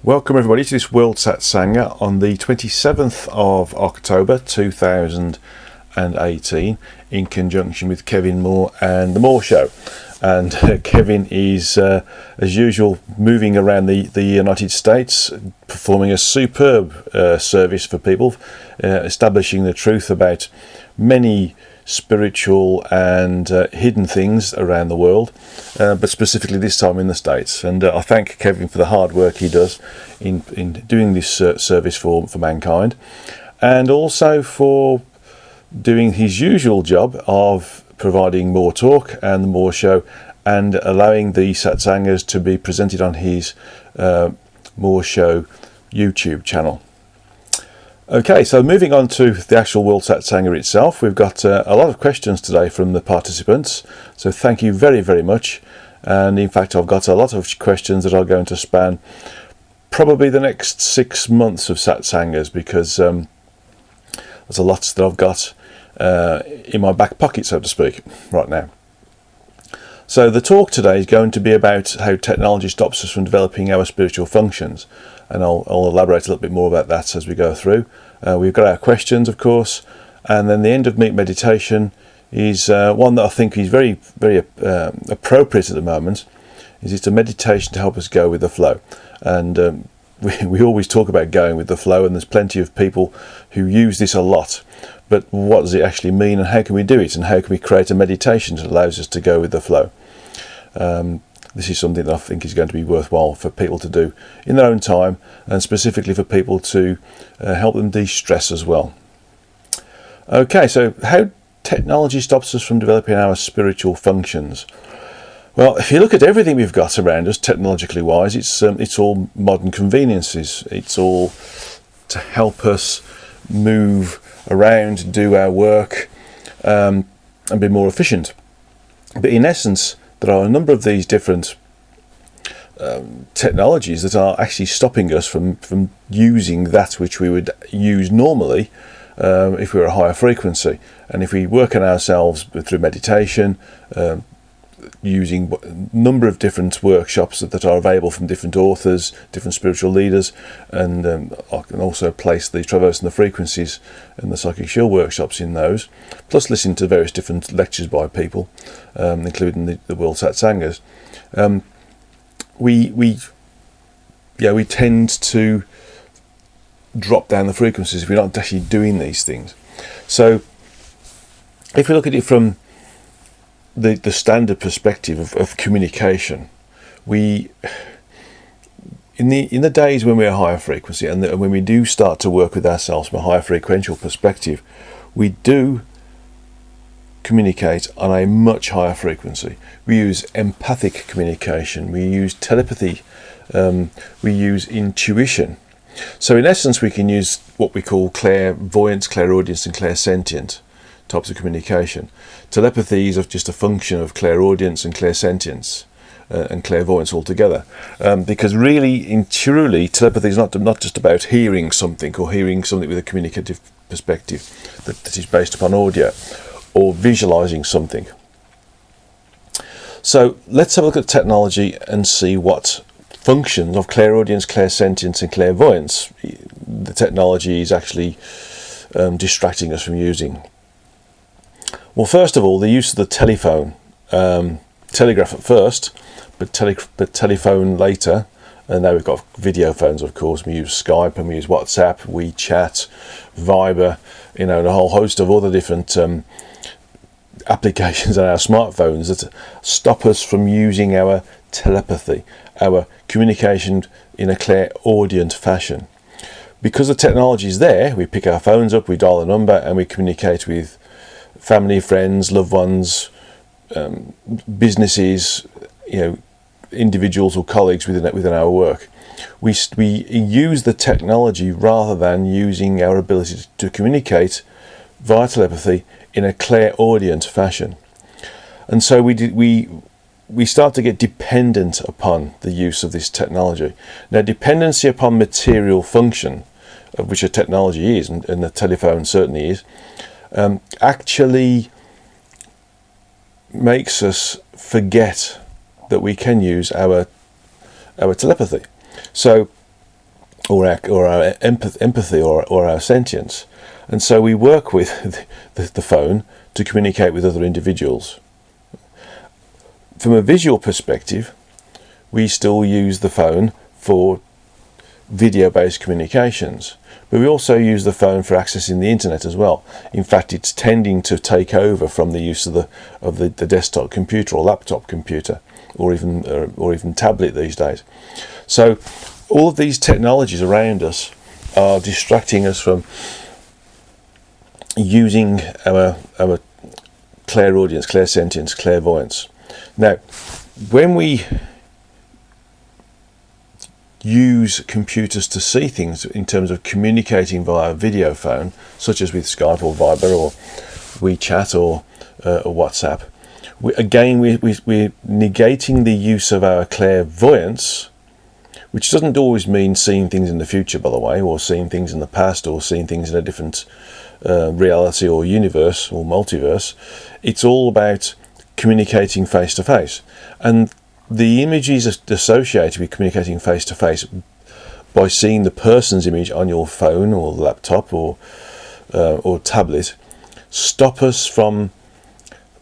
Welcome everybody to this World Satsanga on the 27th of October 2018 in conjunction with Kevin Moore and The Moore Show. And Kevin is, as usual, moving around the United States, performing a superb service for people, establishing the truth about many spiritual and hidden things around the world, but specifically this time in the States. And I thank Kevin for the hard work he does in doing this service for mankind, and also for doing his usual job of providing more talk and the More Show, and allowing the Satsangas to be presented on his More Show YouTube channel. Okay, so moving on to the actual World Satsanga itself, we've got a lot of questions today from the participants, so thank you very, very much. And in fact, I've got a lot of questions that are going to span probably the next 6 months of Satsangas, because there's a lot that I've got in my back pocket, so to speak, right now. So the talk today is going to be about how technology stops us from developing our spiritual functions, and I'll elaborate a little bit more about that as we go through. We've got our questions, of course, and then the end of Meet Meditation is one that I think is very, very appropriate at the moment. It's a meditation to help us go with the flow. And we always talk about going with the flow, and there's plenty of people who use this a lot. But what does it actually mean, and how can we do it, and how can we create a meditation that allows us to go with the flow? This is something that I think is going to be worthwhile for people to do in their own time, and specifically for people to help them de-stress as well. Okay, so how technology stops us from developing our spiritual functions. Well, if you look at everything we've got around us, technologically wise, it's all modern conveniences. It's all to help us move around, do our work, and be more efficient. But in essence, there are a number of these different technologies that are actually stopping us from using that which we would use normally if we were a higher frequency. And if we work on ourselves through meditation, using a number of different workshops that are available from different authors, different spiritual leaders, and I can also place the Traversing the Frequencies and the Psychic Shield workshops in those, plus listen to various different lectures by people, including the World Satsangas. We tend to drop down the frequencies if we're not actually doing these things. So if we look at it from the standard perspective of communication, in the days when we're a higher frequency, and when we do start to work with ourselves from a higher frequential perspective, we do communicate on a much higher frequency. We use empathic communication, we use telepathy, we use intuition. So in essence, we can use what we call clairvoyance, clairaudience, and clairsentient types of communication. Telepathy is just a function of clairaudience and clairsentience and clairvoyance altogether, because really and truly telepathy is not just about hearing something, or hearing something with a communicative perspective that is based upon audio, or visualizing something. So let's have a look at technology and see what functions of clairaudience, clairsentience, and clairvoyance the technology is actually distracting us from using. Well, first of all, the use of the telephone, telegraph at first, but telephone later, and now we've got video phones, of course. We use Skype, and we use WhatsApp, WeChat, Viber, and a whole host of other different applications on our smartphones that stop us from using our telepathy, our communication in a clairaudient fashion. Because the technology is there, we pick our phones up, we dial a number, and we communicate with family, friends, loved ones, businesses, individuals or colleagues within our work. We use the technology rather than using our ability to communicate via telepathy in a clairaudient fashion. And so we start to get dependent upon the use of this technology. Now, dependency upon material function, of which a technology is, and the telephone certainly is, actually makes us forget that we can use our telepathy. So or our empathy or our sentience. And so we work with the phone to communicate with other individuals. From a visual perspective, we still use the phone for video-based communications, but we also use the phone for accessing the internet as well. In fact, it's tending to take over from the use of the desktop computer or laptop computer, or even tablet these days. So all of these technologies around us are distracting us from using our clairaudience, clairsentience, clairvoyance. Now, when we use computers to see things in terms of communicating via video phone, such as with Skype or Viber or WeChat or WhatsApp, we're negating the use of our clairvoyance, which doesn't always mean seeing things in the future, by the way, or seeing things in the past, or seeing things in a different reality or universe or multiverse. It's all about communicating face to face, and the images associated with communicating face to face by seeing the person's image on your phone or laptop or tablet stop us from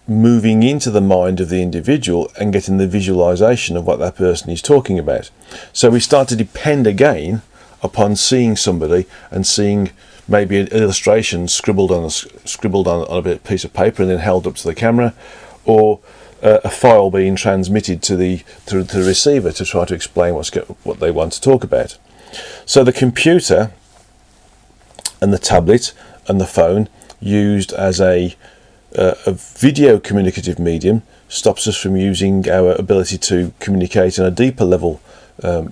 moving into the mind of the individual and getting the visualization of what that person is talking about. So we start to depend again upon seeing somebody and seeing maybe an illustration scribbled on a piece of paper and then held up to the camera, or a file being transmitted to the receiver to try to explain what they want to talk about. So the computer and the tablet and the phone used as a video communicative medium stops us from using our ability to communicate on a deeper level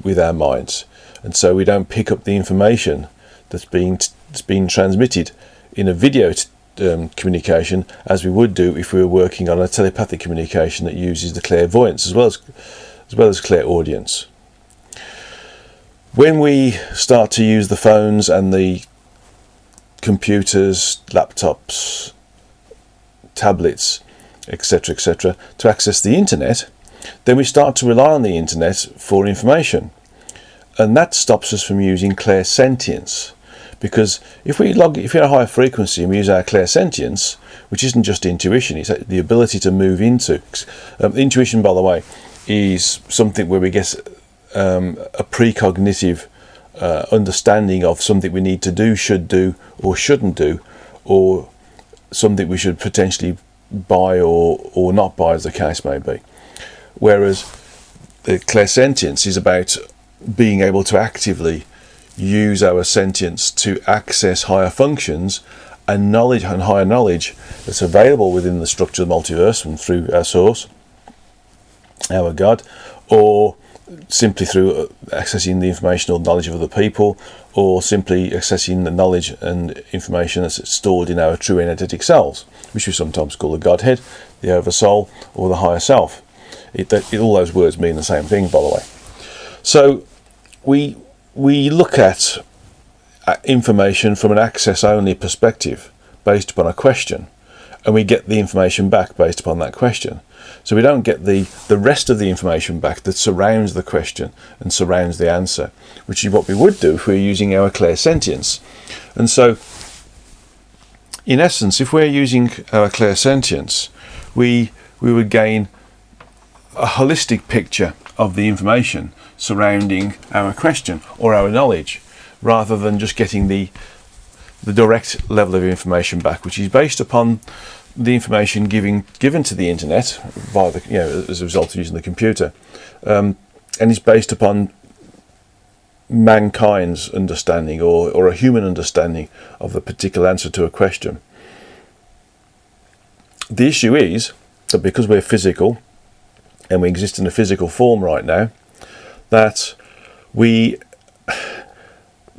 with our minds, and so we don't pick up the information that's being transmitted in a video communication as we would do if we were working on a telepathic communication that uses the clairvoyance as well as clairaudience. When we start to use the phones and the computers, laptops, tablets, etc., to access the internet, then we start to rely on the internet for information, and that stops us from using clairsentience. Because if we're at a high frequency and we use our clairsentience, which isn't just intuition, it's the ability to move into intuition, by the way, is something where we get a precognitive understanding of something we need to do, should do, or shouldn't do, or something we should potentially buy or not buy, as the case may be. Whereas the clairsentience is about being able to actively use our sentience to access higher functions and knowledge, and higher knowledge that's available within the structure of the multiverse and through our source, our God, or simply through accessing the information or knowledge of other people, or simply accessing the knowledge and information that's stored in our true energetic selves, which we sometimes call the Godhead, the Oversoul, or the Higher Self. All those words mean the same thing, by the way. So we look at information from an access-only perspective based upon a question, and we get the information back based upon that question. So we don't get the rest of the information back that surrounds the question and surrounds the answer, which is what we would do if we were using our clairsentience. And so, in essence, if we're using our clairsentience, we would gain a holistic picture of the information surrounding our question or our knowledge, rather than just getting the direct level of information back, which is based upon the information given to the internet via as a result of using the computer, and is based upon mankind's understanding or a human understanding of the particular answer to a question. The issue is that because we're physical and we exist in a physical form right now, that we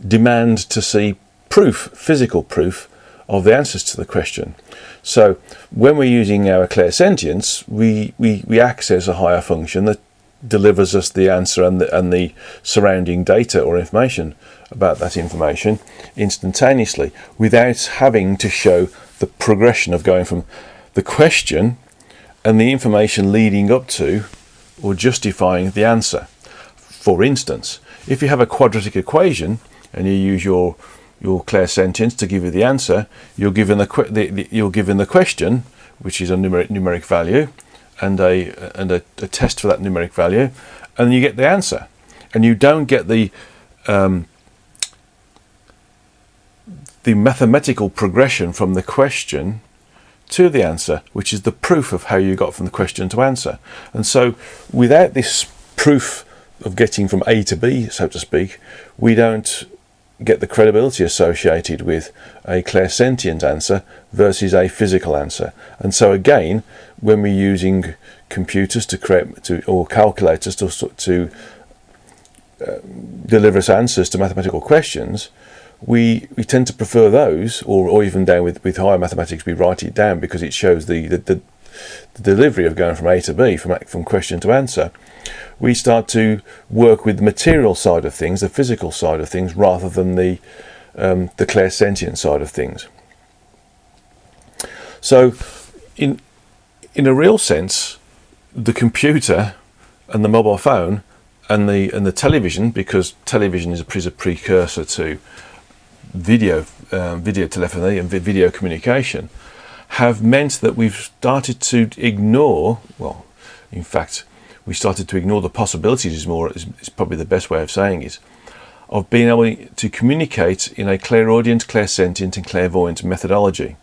demand to see physical proof of the answers to the question. So when we're using our clairsentience, we access a higher function that delivers us the answer and the surrounding data or information about that information instantaneously, without having to show the progression of going from the question and the information leading up to or justifying the answer. For instance, if you have a quadratic equation and you use your clairsentience to give you the answer, you're given the question, which is a numeric value, and a test for that numeric value, and you get the answer, and you don't get the mathematical progression from the question to the answer, which is the proof of how you got from the question to answer. And so without this proof of getting from A to B, so to speak, we don't get the credibility associated with a clairsentient answer versus a physical answer. And so again, when we're using computers or calculators to deliver us answers to mathematical questions, we tend to prefer those, or even down with higher mathematics, we write it down because it shows the delivery of going from A to B, from question to answer. We start to work with the material side of things, the physical side of things, rather than the clairsentient side of things. So, in a real sense, the computer and the mobile phone and the television, because television is a precursor to video telephony and video communication, have meant that we've started to ignore, well, in fact, we started to ignore the possibilities is probably the best way of saying it, of being able to communicate in a clairaudient, clairsentient and clairvoyant methodology.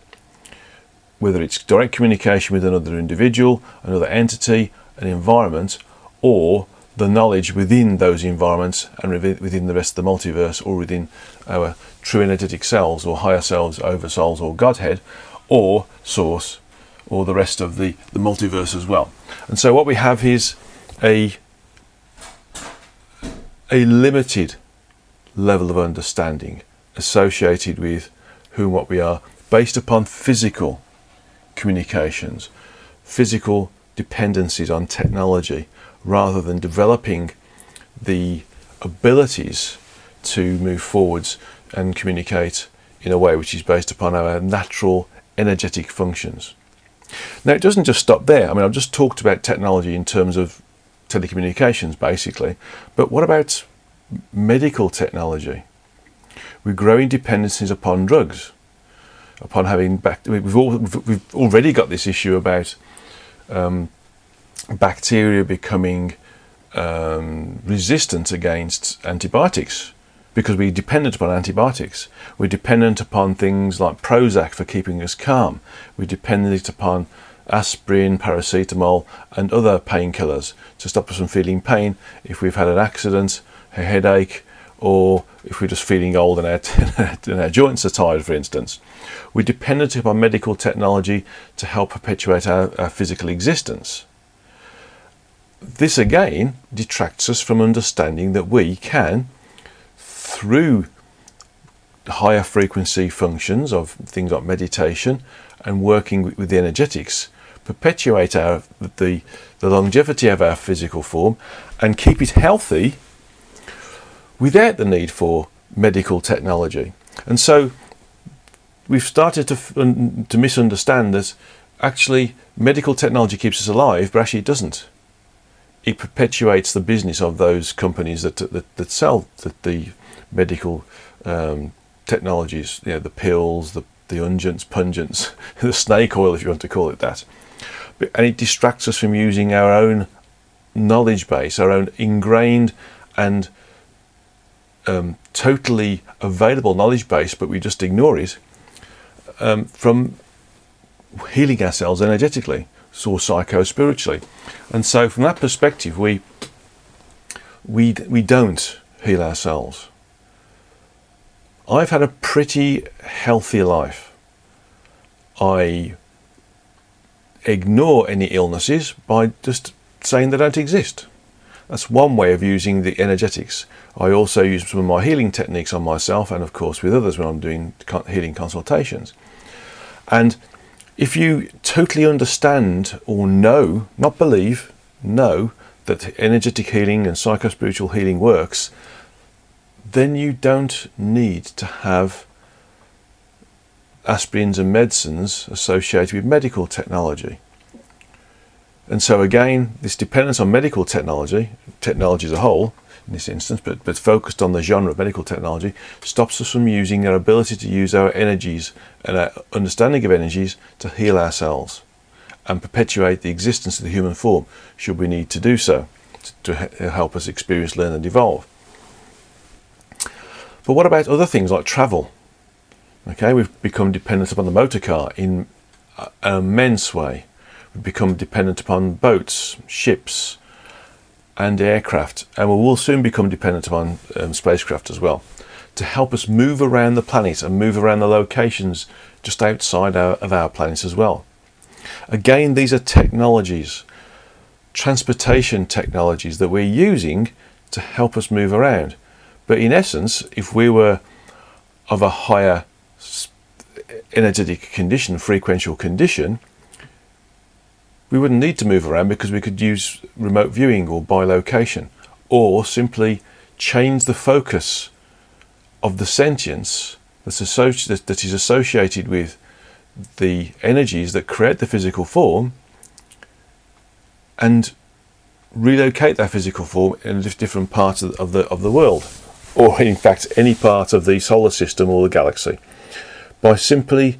Whether it's direct communication with another individual, another entity, an environment, or the knowledge within those environments and within the rest of the multiverse, or within our true energetic selves, or higher selves, oversouls, or Godhead, or Source, or the rest of the multiverse as well. And so what we have is a limited level of understanding associated with who and what we are, based upon physical communications, physical dependencies on technology, rather than developing the abilities to move forwards and communicate in a way which is based upon our natural energetic functions. Now, it doesn't just stop there. I mean, I've just talked about technology in terms of telecommunications, basically, but what about medical technology? We're growing dependencies upon drugs, upon having we've already got this issue about bacteria becoming resistant against antibiotics, because we're dependent upon antibiotics. We're dependent upon things like Prozac for keeping us calm. We're dependent upon aspirin, paracetamol and other painkillers to stop us from feeling pain if we've had an accident, a headache, or if we're just feeling old and our joints are tired, for instance. We're dependent upon medical technology to help perpetuate our physical existence. This again detracts us from understanding that we can, through higher frequency functions of things like meditation and working with the energetics, perpetuate the longevity of our physical form and keep it healthy without the need for medical technology. And so we've started to misunderstand that actually medical technology keeps us alive, but actually it doesn't. It perpetuates the business of those companies that sell the medical technologies, you know, the pills, the unguents, pungents, the snake oil, if you want to call it that. And it distracts us from using our own knowledge base, our own ingrained and totally available knowledge base, but we just ignore it, from healing ourselves energetically, or psycho-spiritually. And so from that perspective, we don't heal ourselves. I've had a pretty healthy life. I ignore any illnesses by just saying they don't exist. That's one way of using the energetics. I also use some of my healing techniques on myself, and of course with others when I'm doing healing consultations. And if you totally understand or know, not believe, know that energetic healing and psycho-spiritual healing works, then you don't need to have aspirins and medicines associated with medical technology. And so again, this dependence on medical technology as a whole, in this instance, but focused on the genre of medical technology, stops us from using our ability to use our energies and our understanding of energies to heal ourselves and perpetuate the existence of the human form, should we need to do so, to help us experience, learn and evolve. But what about other things like travel? Okay, we've become dependent upon the motor car in an immense way. We've become dependent upon boats, ships and aircraft, and we will soon become dependent upon spacecraft as well, to help us move around the planet and move around the locations just outside of our planet as well. Again, these are technologies, transportation technologies that we're using to help us move around. But in essence, if we were of a higher energetic condition, frequential condition, we wouldn't need to move around, because we could use remote viewing or by location, or simply change the focus of the sentience that is associated with the energies that create the physical form, and relocate that physical form in a different part of the world, or in fact any part of the solar system or the galaxy, by simply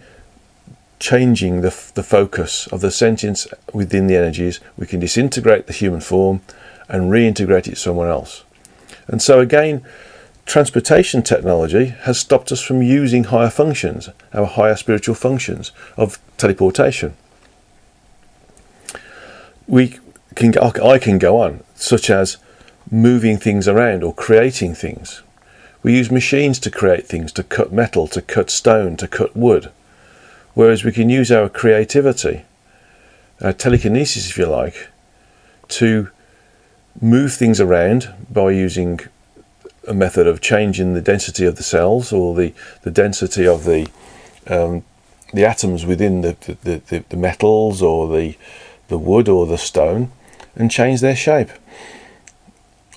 changing the focus of the sentience within the energies. We can disintegrate the human form and reintegrate it somewhere else. And so again, transportation technology has stopped us from using higher functions, our higher spiritual functions of teleportation. I can go on, such as moving things around or creating things. We use machines to create things, to cut metal, to cut stone, to cut wood. Whereas we can use our creativity, our telekinesis if you like, to move things around by using a method of changing the density of the cells, or the density of the atoms within the metals or the wood or the stone, and change their shape,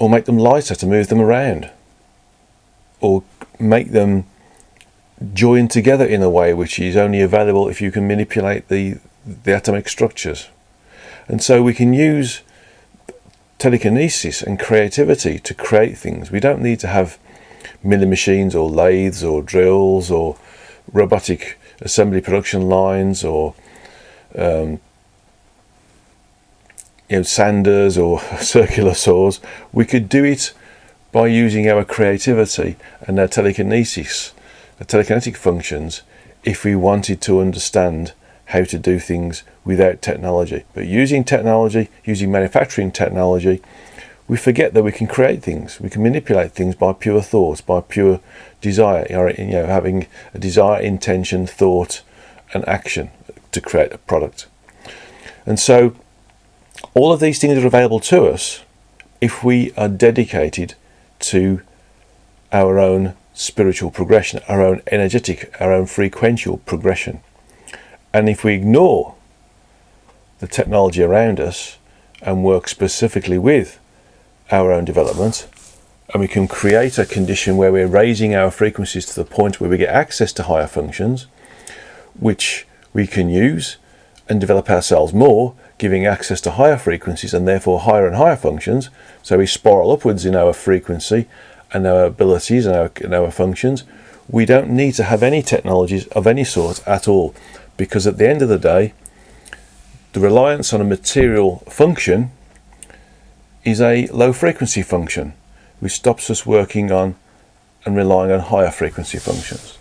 or make them lighter to move them around, or make them join together in a way which is only available if you can manipulate the atomic structures. And so we can use telekinesis and creativity to create things. We don't need to have milling machines or lathes or drills or robotic assembly production lines or sanders or circular saws. We could do it by using our creativity and our telekinesis, the telekinetic functions, if we wanted to understand how to do things without technology. But using technology, using manufacturing technology, we forget that we can create things. We can manipulate things by pure thought, by pure desire, having a desire, intention, thought and action to create a product. And so all of these things are available to us if we are dedicated to our own spiritual progression, our own energetic, our own frequential progression. And if we ignore the technology around us and work specifically with our own development, and we can create a condition where we're raising our frequencies to the point where we get access to higher functions, which we can use and develop ourselves more, giving access to higher frequencies and therefore higher and higher functions. So we spiral upwards in our frequency and our abilities and our functions. We don't need to have any technologies of any sort at all, because at the end of the day, the reliance on a material function is a low frequency function, which stops us working on and relying on higher frequency functions.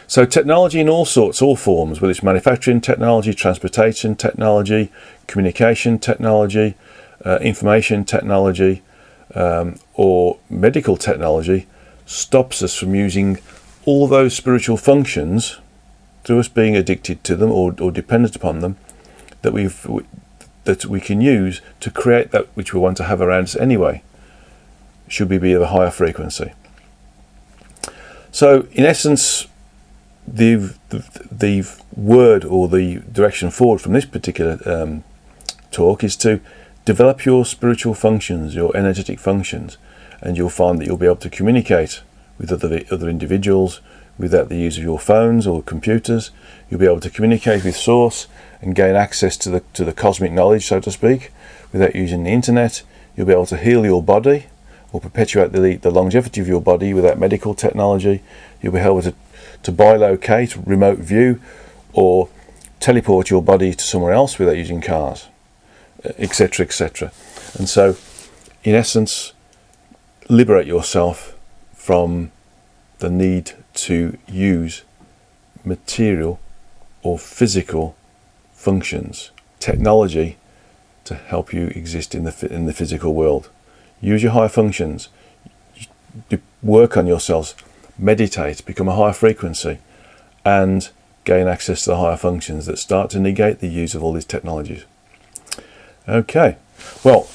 So technology in all sorts, all forms, whether it's manufacturing technology, transportation technology, communication technology, information technology, or medical technology, stops us from using all those spiritual functions through us being addicted to them or dependent upon them, that we can use to create that which we want to have around us anyway, should we be of a higher frequency. So in essence, the word or the direction forward from this particular talk is to develop your spiritual functions, your energetic functions, and you'll find that you'll be able to communicate with other individuals without the use of your phones or computers. You'll be able to communicate with Source and gain access to the cosmic knowledge, so to speak, without using the internet. You'll be able to heal your body or perpetuate the longevity of your body without medical technology. You'll be able to bilocate, remote view, or teleport your body to somewhere else without using cars, etc., etc. And so, in essence, liberate yourself from the need to use material or physical functions, technology, to help you exist in the physical world. Use your higher functions, work on yourselves, meditate, become a higher frequency, and gain access to the higher functions that start to negate the use of all these technologies. Okay, well,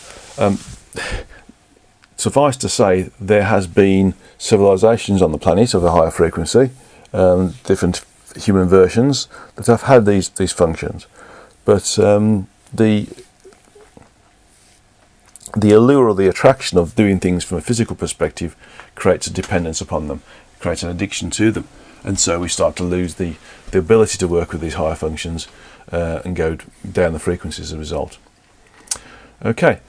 suffice to say, there has been civilizations on the planet of a higher frequency, different human versions that have had these functions, but the allure or the attraction of doing things from a physical perspective creates a dependence upon them, creates an addiction to them, and so we start to lose the ability to work with these higher functions and go down the frequencies as a result. Okay,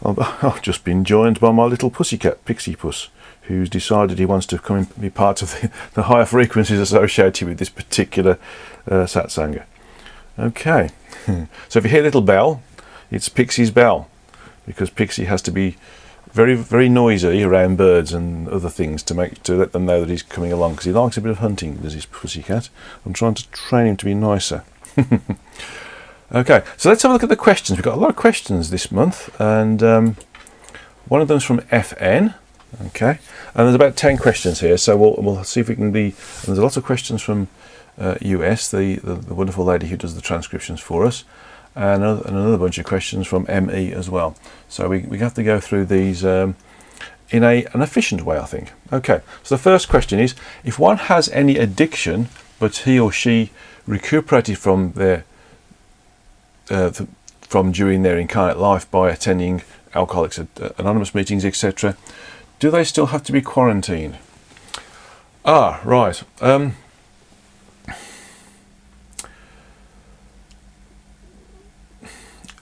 I've just been joined by my little pussycat, Pixie Puss, who's decided he wants to come and be part of the higher frequencies associated with this particular satsanga. Okay, so if you hear a little bell, it's Pixie's bell, because Pixie has to be very, very noisy around birds and other things to let them know that he's coming along, because he likes a bit of hunting, does his pussycat. I'm trying to train him to be nicer. Okay, so let's have a look at the questions. We've got a lot of questions this month, and one of them's from FN. Okay, and there's about 10 questions here, so we'll see if we can be. And there's lots of questions from US, the wonderful lady who does the transcriptions for us, and another bunch of questions from ME as well. So we have to go through these in an efficient way, I think. Okay, so the first question is, if one has any addiction, but he or she recuperated from during their incarnate life by attending Alcoholics Anonymous meetings, etc., do they still have to be quarantined? Ah, right.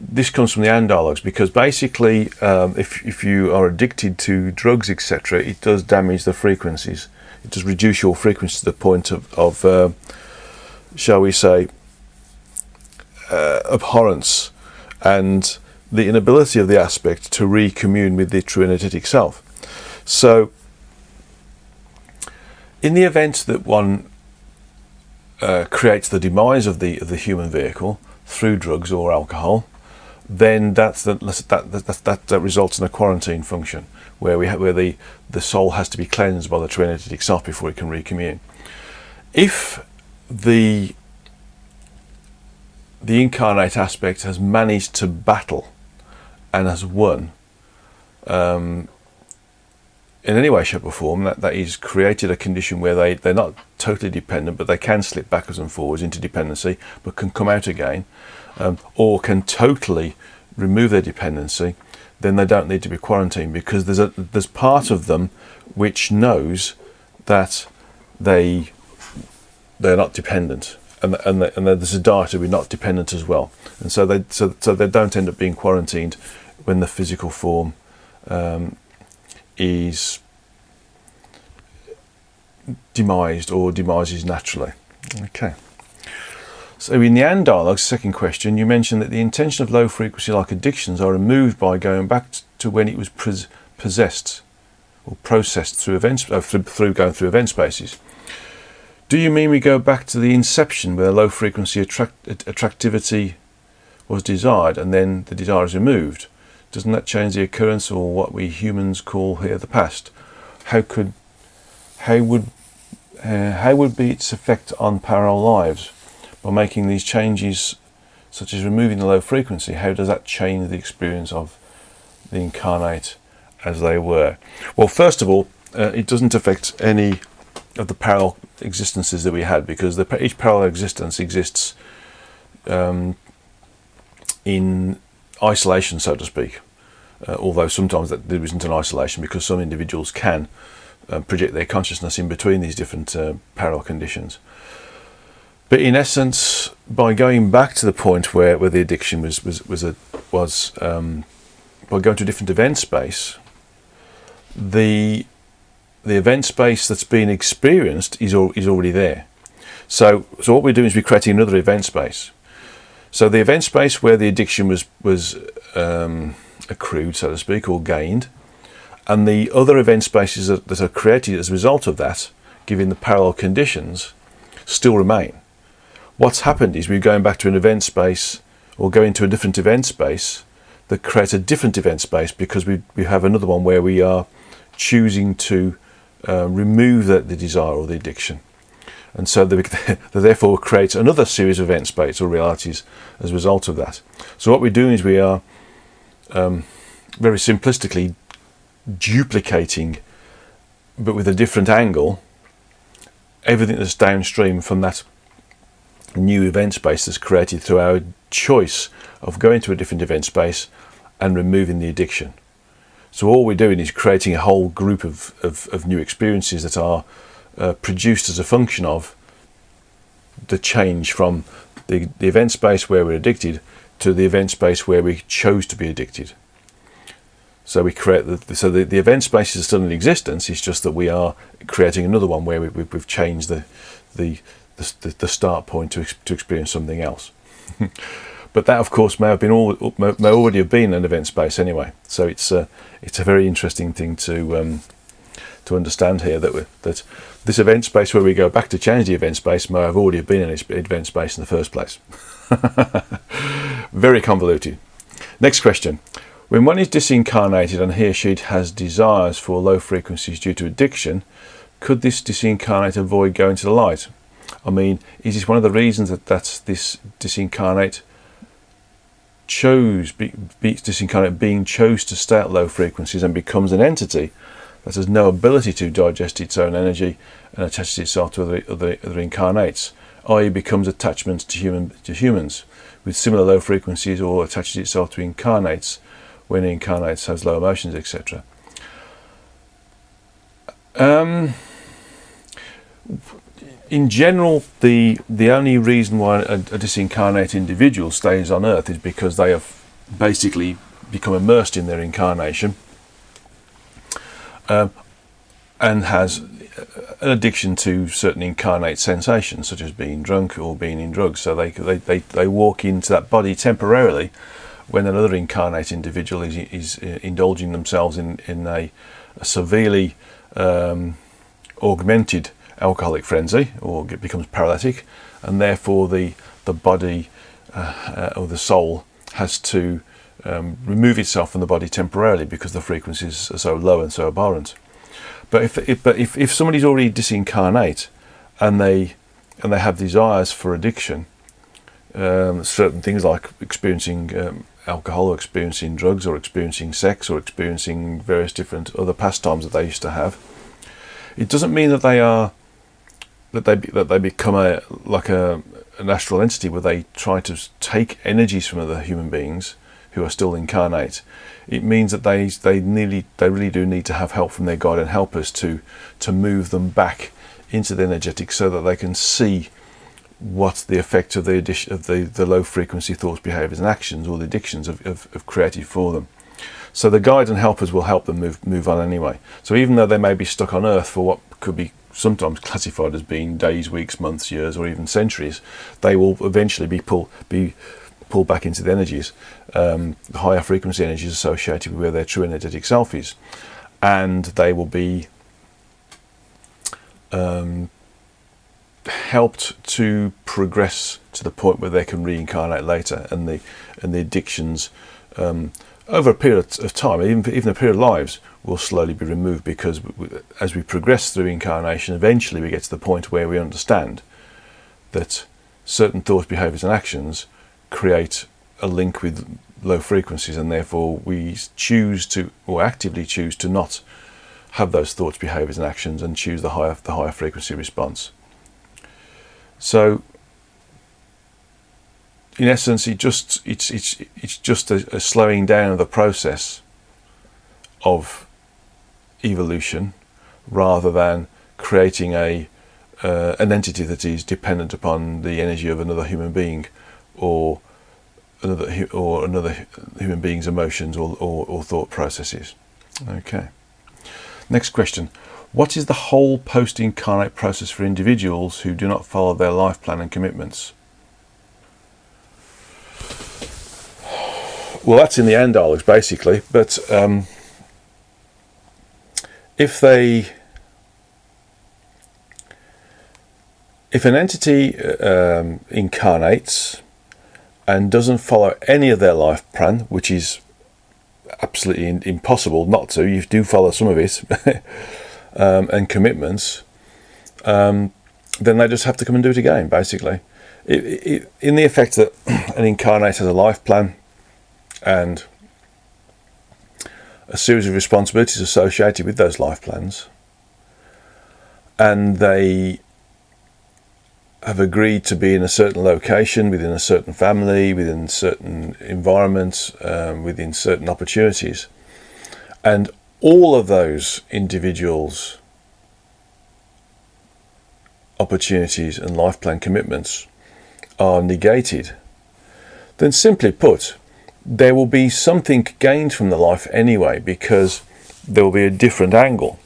This comes from the AND dialogues, because basically if you are addicted to drugs, etc., it does damage the frequencies. It does reduce your frequency to the point of shall we say, abhorrence and the inability of the aspect to recommune with the true energetic self. So in the event that one creates the demise of the human vehicle through drugs or alcohol, then that results in a quarantine function where the soul has to be cleansed by the true energetic self before it can recommune. If the incarnate aspect has managed to battle and has won in any way, shape or form, that is created a condition where they're not totally dependent, but they can slip backwards and forwards into dependency, but can come out again, or can totally remove their dependency, then they don't need to be quarantined, because there's part of them which knows that they're not dependent, and there's a desire to be not dependent as well, and so they don't end up being quarantined when the physical form is demised or demises naturally. Okay. So in the AND dialogue, second question, you mentioned that the intention of low frequency like addictions are removed by going back to when it was possessed or processed through events, through going through event spaces. Do you mean we go back to the inception where low frequency attractivity was desired and then the desire is removed? Doesn't that change the occurrence, or what we humans call here the past? How would be its effect on parallel lives? By making these changes, such as removing the low frequency, how does that change the experience of the incarnate as they were? Well, first of all, it doesn't affect any of the parallel existences that we had, because each parallel existence exists in isolation, so to speak, although sometimes there isn't an isolation, because some individuals can project their consciousness in between these different parallel conditions. But in essence, by going back to the point where the addiction was by going to a different event space, the event space that's being experienced is already there. So what we're doing is we're creating another event space. So the event space where the addiction was accrued, so to speak, or gained, and the other event spaces that are created as a result of that, given the parallel conditions, still remain. What's happened is we're going back to an event space, or going to a different event space that creates a different event space, because we have another one where we are choosing to remove the desire or the addiction. And so that therefore creates another series of event space or realities as a result of that. So what we're doing is we are very simplistically duplicating, but with a different angle, everything that's downstream from that new event space that's created through our choice of going to a different event space and removing the addiction. So all we're doing is creating a whole group of new experiences that are produced as a function of the change from the event space where we're addicted to the event space where we chose to be addicted. So we create the event space is still in existence. It's just that we are creating another one where we've changed the start point to experience something else. But that, of course, may already have been an event space anyway. So it's a very interesting thing to understand here, that this event space where we go back to change the event space may have already been an event space in the first place. Very convoluted. Next question. When one is disincarnated and he or she has desires for low frequencies due to addiction, could this disincarnate avoid going to the light? I mean, is this one of the reasons that this disincarnate being chose to stay at low frequencies and becomes an entity that has no ability to digest its own energy and attaches itself to other incarnates, i.e. becomes attachment to humans with similar low frequencies, or attaches itself to incarnates when incarnates has low emotions, etc. In general, the only reason why a disincarnate individual stays on Earth is because they have basically become immersed in their incarnation, and has an addiction to certain incarnate sensations, such as being drunk or being in drugs. So they walk into that body temporarily when another incarnate individual is indulging themselves in a severely augmented alcoholic frenzy, or becomes paralytic, and therefore the body or the soul has to remove itself from the body temporarily because the frequencies are so low and so abhorrent. But if somebody's already disincarnate and they have desires for addiction, certain things like experiencing alcohol, or experiencing drugs, or experiencing sex, or experiencing various different other pastimes that they used to have, it doesn't mean that they become an astral entity where they try to take energies from other human beings who are still incarnate. It means that they really do need to have help from their guide and helpers to move them back into the energetic, so that they can see what the effect of the low frequency thoughts, behaviours and actions, or the addictions have created for them. So the guides and helpers will help them move on anyway. So even though they may be stuck on Earth for what could be sometimes classified as being days, weeks, months, years, or even centuries, they will eventually be pulled back into the energies, the higher frequency energies associated with where their true energetic self is, and they will be helped to progress to the point where they can reincarnate later, and the addictions over a period of time, even a period of lives, will slowly be removed, because as we progress through incarnation, eventually we get to the point where we understand that certain thoughts, behaviours and actions create a link with low frequencies, and therefore we choose to, or actively choose to, not have those thoughts, behaviours and actions, and choose the higher frequency response. So in essence, it's just a slowing down of the process of evolution, rather than creating an entity that is dependent upon the energy of another human being, or another human being's emotions or thought processes. Okay. Next question. What is the whole post-incarnate process for individuals who do not follow their life plan and commitments? Well, that's in the Andalogs, basically. But if an entity incarnates and doesn't follow any of their life plan, which is absolutely impossible not to, you do follow some of it, and commitments, then they just have to come and do it again, basically. In the effect that an incarnate has a life plan and a series of responsibilities associated with those life plans, and they have agreed to be in a certain location, within a certain family, within certain environments, within certain opportunities, and all of those individuals' opportunities and life plan commitments are negated, then simply put, there will be something gained from the life anyway, because there will be a different angle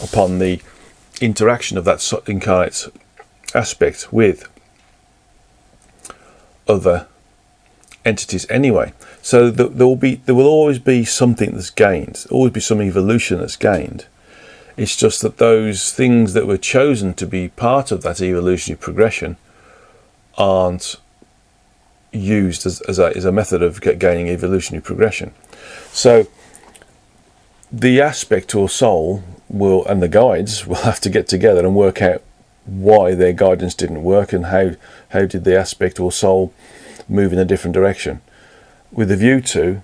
upon the interaction of that incarnate aspect with other entities anyway. So there will always be something that's gained, always be some evolution that's gained. It's just that those things that were chosen to be part of that evolutionary progression aren't used as a method of gaining evolutionary progression. So the aspect or soul will, and the guides will have to get together and work out why their guidance didn't work and how did the aspect or soul move in a different direction, with a view to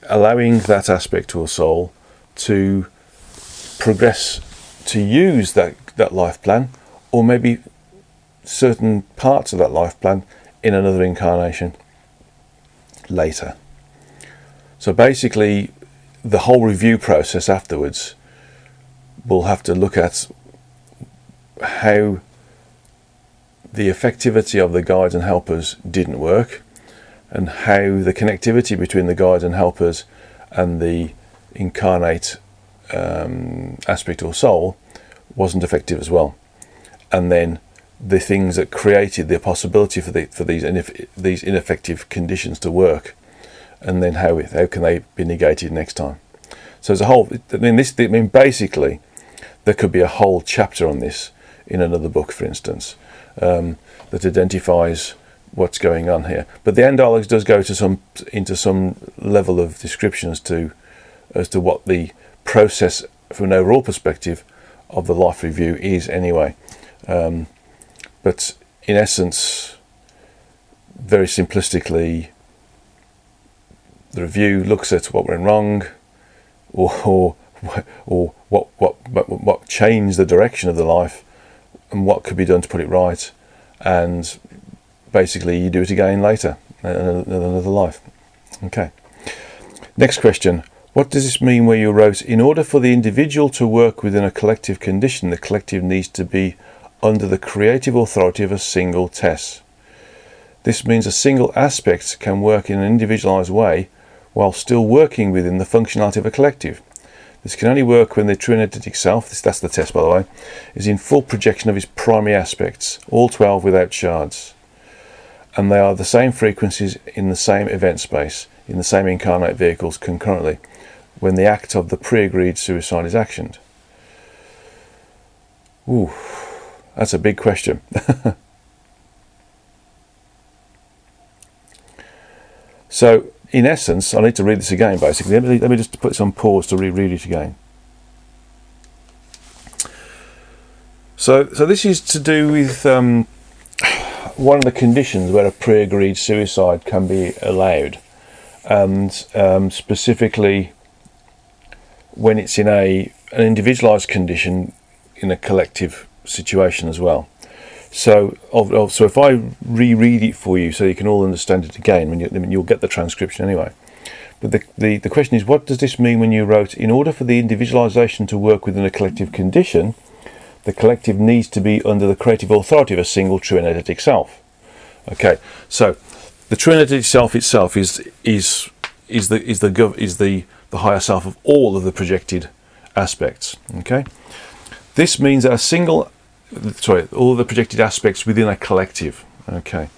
allowing that aspect or soul to progress, to use that life plan, or maybe certain parts of that life plan in another incarnation later. So basically the whole review process afterwards will have to look at how the effectivity of the guides and helpers didn't work, and how the connectivity between the guides and helpers and the incarnate aspect or soul wasn't effective as well, and then the things that created the possibility for these ineffective conditions to work, and then how can they be negated next time. So as a whole, basically there could be a whole chapter on this in another book, for instance, that identifies what's going on here. But the Andalogs does go into some level of description as to what the process from an overall perspective of the life review is anyway. But in essence, very simplistically, the review looks at what went wrong, or what changed the direction of the life, and what could be done to put it right, and basically you do it again later, another life. Okay. Next question. What does this mean where you wrote, in order for the individual to work within a collective condition, the collective needs to be under the creative authority of a single Tess. This means a single aspect can work in an individualized way while still working within the functionality of a collective. This can only work when the true energetic self, that's the Tess by the way, is in full projection of its primary aspects, all 12 without shards. And they are the same frequencies in the same event space, in the same incarnate vehicles concurrently, when the act of the pre-agreed suicide is actioned. Ooh, that's a big question. So, in essence, I need to read this again, basically. Let me just put this on pause to reread it again. So this is to do with one of the conditions where a pre-agreed suicide can be allowed, and specifically when it's in an individualized condition in a collective situation as well. So if I reread it for you so you can all understand it again, you'll get the transcription anyway. But the question is, what does this mean when you wrote, in order for the individualization to work within a collective condition, the collective needs to be under the creative authority of a single true energetic self? Okay, so the true energetic self itself is the higher self of all of the projected aspects. Okay, this means that all the projected aspects within a collective. Okay,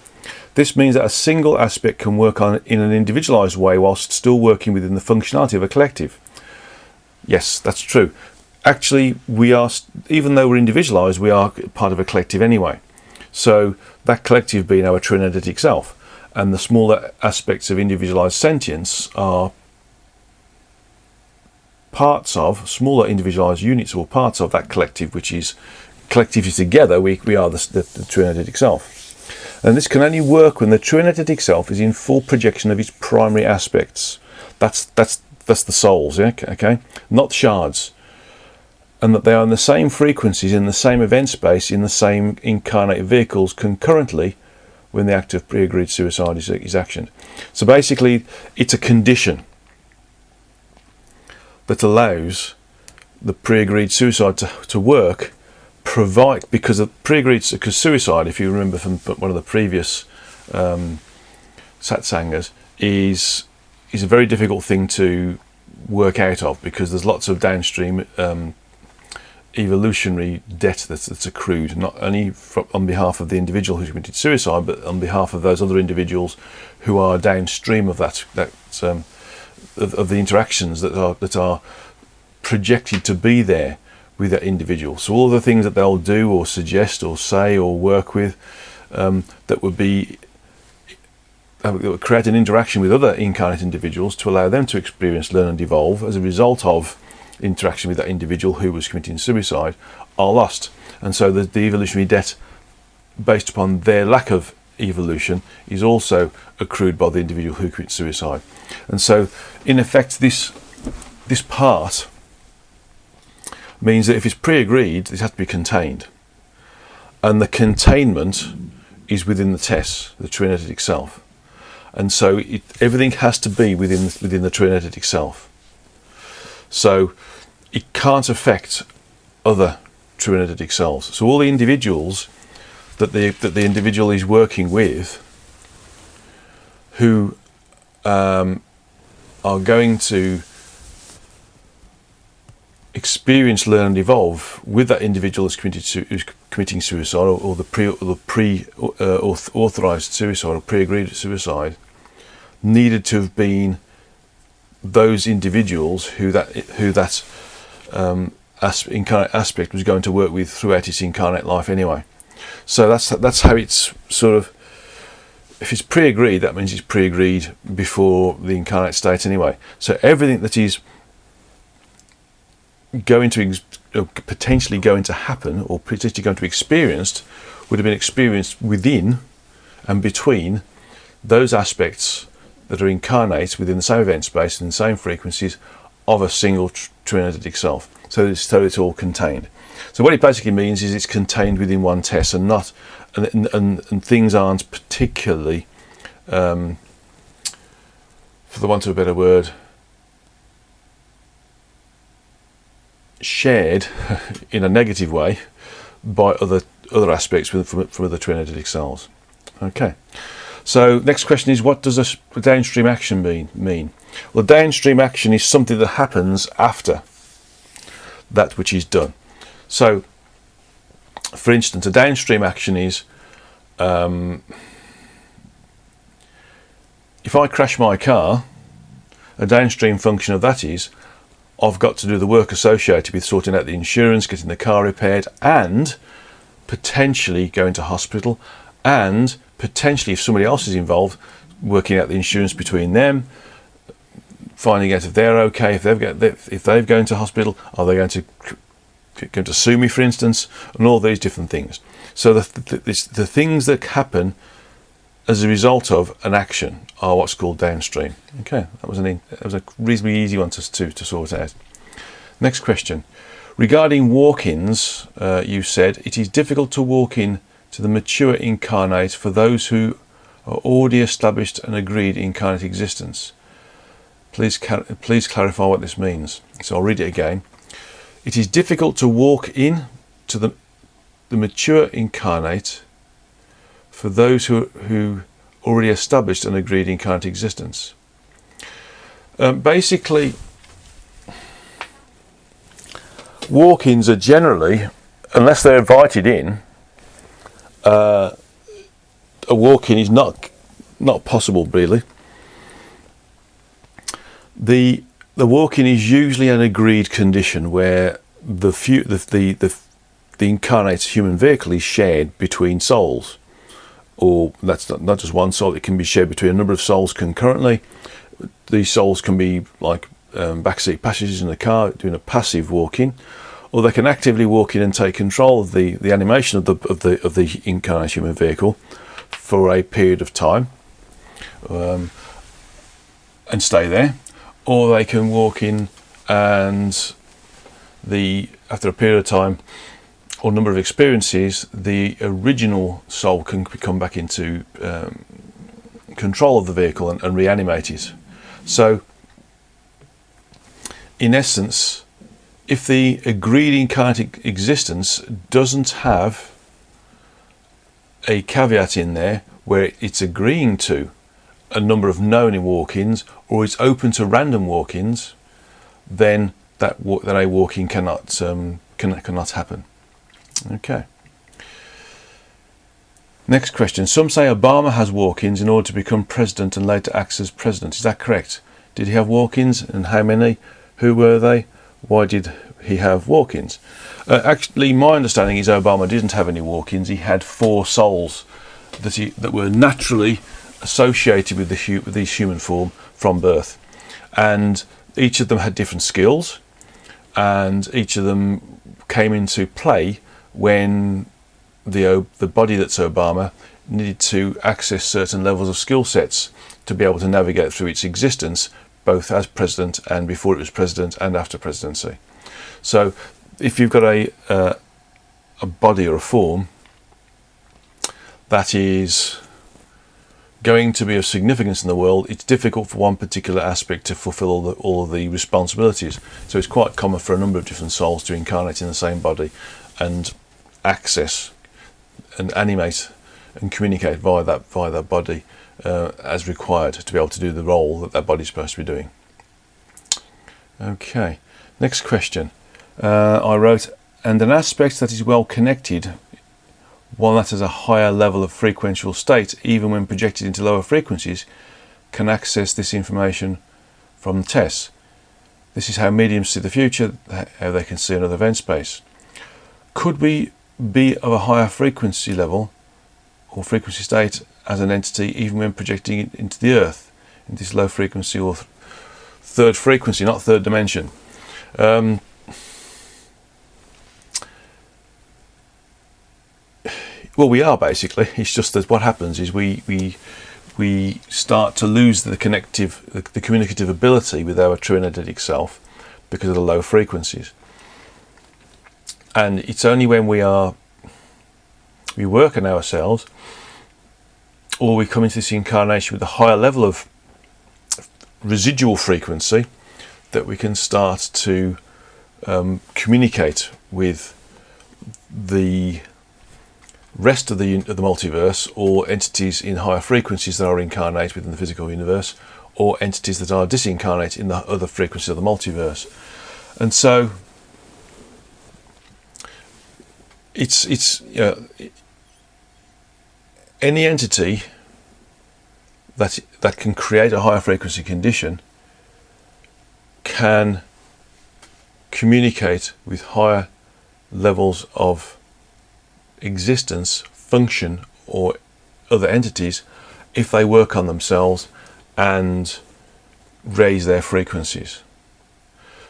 this means that a single aspect can work on in an individualized way whilst still working within the functionality of a collective. Yes, that's true. Actually, we are, even though we're individualized, we are part of a collective anyway. So that collective being our true and identical self, and the smaller aspects of individualized sentience are parts of smaller individualized units or parts of that collective, which is collectively together we are the true and identical self. And this can only work when the true and identical self is in full projection of its primary aspects. That's the souls, yeah? Okay, not shards, and that they are in the same frequencies, in the same event space, in the same incarnated vehicles concurrently when the act of pre-agreed suicide is actioned. So basically, it's a condition that allows the pre-agreed suicide to work, because suicide, if you remember from one of the previous satsangas, is a very difficult thing to work out of, because there's lots of downstream evolutionary debt that's accrued, not only on behalf of the individual who's committed suicide, but on behalf of those other individuals who are downstream of of the interactions that are projected to be there with that individual. So all the things that they'll do or suggest or say or work with that would create an interaction with other incarnate individuals to allow them to experience, learn and evolve as a result of interaction with that individual who was committing suicide, are lost. And so the evolutionary debt based upon their lack of evolution is also accrued by the individual who commits suicide. And so in effect this part means that if it's pre-agreed, it has to be contained, and the containment is within the TES, the true and identical self. And so everything has to be within the true and identical self. So it can't affect other true and identical selves. So all the individuals that the individual is working with, who are going to experience, learn and evolve with that individual who's committing suicide, or the authorized suicide or pre-agreed suicide, needed to have been those individuals who that incarnate aspect was going to work with throughout its incarnate life anyway. So that's how it's sort of, if it's pre-agreed, that means it's pre-agreed before the incarnate state anyway. So everything that is going to potentially going to happen or potentially going to be experienced would have been experienced within and between those aspects that are incarnate within the same event space and the same frequencies of a single true and identical self. So it's all contained. So what it basically means is it's contained within one TES, and not and things aren't particularly, for the want of a better word, shared in a negative way by other aspects from other true and identical selves. Okay. So next question is, what does a downstream action mean? Well, downstream action is something that happens after that which is done. So, for instance, a downstream action is, if I crash my car, a downstream function of that is, I've got to do the work associated with sorting out the insurance, getting the car repaired, and potentially going to hospital, and potentially, if somebody else is involved, working out the insurance between them, finding out if they're okay, if they've gone to hospital, are they going to sue me, for instance, and all these different things. So the things that happen as a result of an action are what's called downstream. Okay, that was a reasonably easy one to sort out. Next question. Regarding walk-ins, you said it is difficult to walk in to the mature incarnate for those who are already established and agreed incarnate existence. Please clarify what this means. So I'll read it again. It is difficult to walk in to the mature incarnate for those who already established and agreed incarnate existence. Basically, walk-ins are generally, unless they're invited in, a walk-in is not possible really. The walk-in is usually an agreed condition where the incarnate human vehicle is shared between souls, or that's not just one soul. It can be shared between a number of souls concurrently. These souls can be like backseat passengers in a car doing a passive walk-in, or they can actively walk in and take control of the animation of the incarnate human vehicle for a period of time, and stay there, or they can walk in and after a period of time or number of experiences, the original soul can come back into control of the vehicle and reanimate it. So in essence, if the agreed incarnate existence doesn't have a caveat in there where it's agreeing to a number of known walk-ins, or it's open to random walk-ins, then that a walk-in cannot happen. Okay. Next question. Some say Obama has walk-ins in order to become president and later acts as president. Is that correct? Did he have walk-ins, and how many? Who were they? Why did he have walk-ins? Actually, my understanding is Obama didn't have any walk-ins. He had 4 souls that were naturally associated with this human form from birth, and each of them had different skills, and each of them came into play when the body that's Obama needed to access certain levels of skill sets to be able to navigate through its existence, both as president and before it was president and after presidency. So if you've got a body or a form that is going to be of significance in the world, it's difficult for one particular aspect to fulfill all of the responsibilities. So it's quite common for a number of different souls to incarnate in the same body and access and animate and communicate via that body as required to be able to do the role that body is supposed to be doing. Okay, next question. I wrote, and an aspect that is well connected, one that has a higher level of frequential state, even when projected into lower frequencies, can access this information from tests. This is how mediums see the future, how they can see another event space. Could we be of a higher frequency level or frequency state as an entity, even when projecting it into the earth, in this low frequency or third frequency, not third dimension? Well, we are basically. It's just that what happens is we start to lose the communicative ability with our true energetic self because of the low frequencies. And it's only when we work on ourselves, or we come into this incarnation with a higher level of residual frequency, that we can start to communicate with the rest of the multiverse, or entities in higher frequencies that are incarnate within the physical universe, or entities that are disincarnate in the other frequencies of the multiverse. And so it's any entity that can create a higher frequency condition can communicate with higher levels of existence, function, or other entities if they work on themselves and raise their frequencies.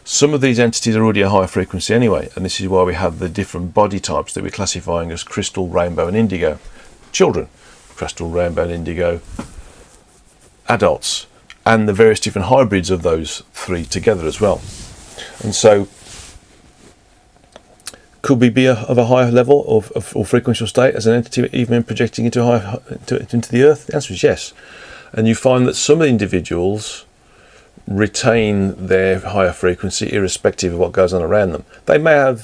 Some of these entities are already a higher frequency anyway, and this is why we have the different body types that we're classifying as crystal, rainbow and indigo. Children, crystal, rainbow and indigo. Adults, and the various different hybrids of those 3 together as well. And so could we be of a higher level or frequential state as an entity, even in projecting into the earth? The answer is yes. And you find that some individuals retain their higher frequency irrespective of what goes on around them. They may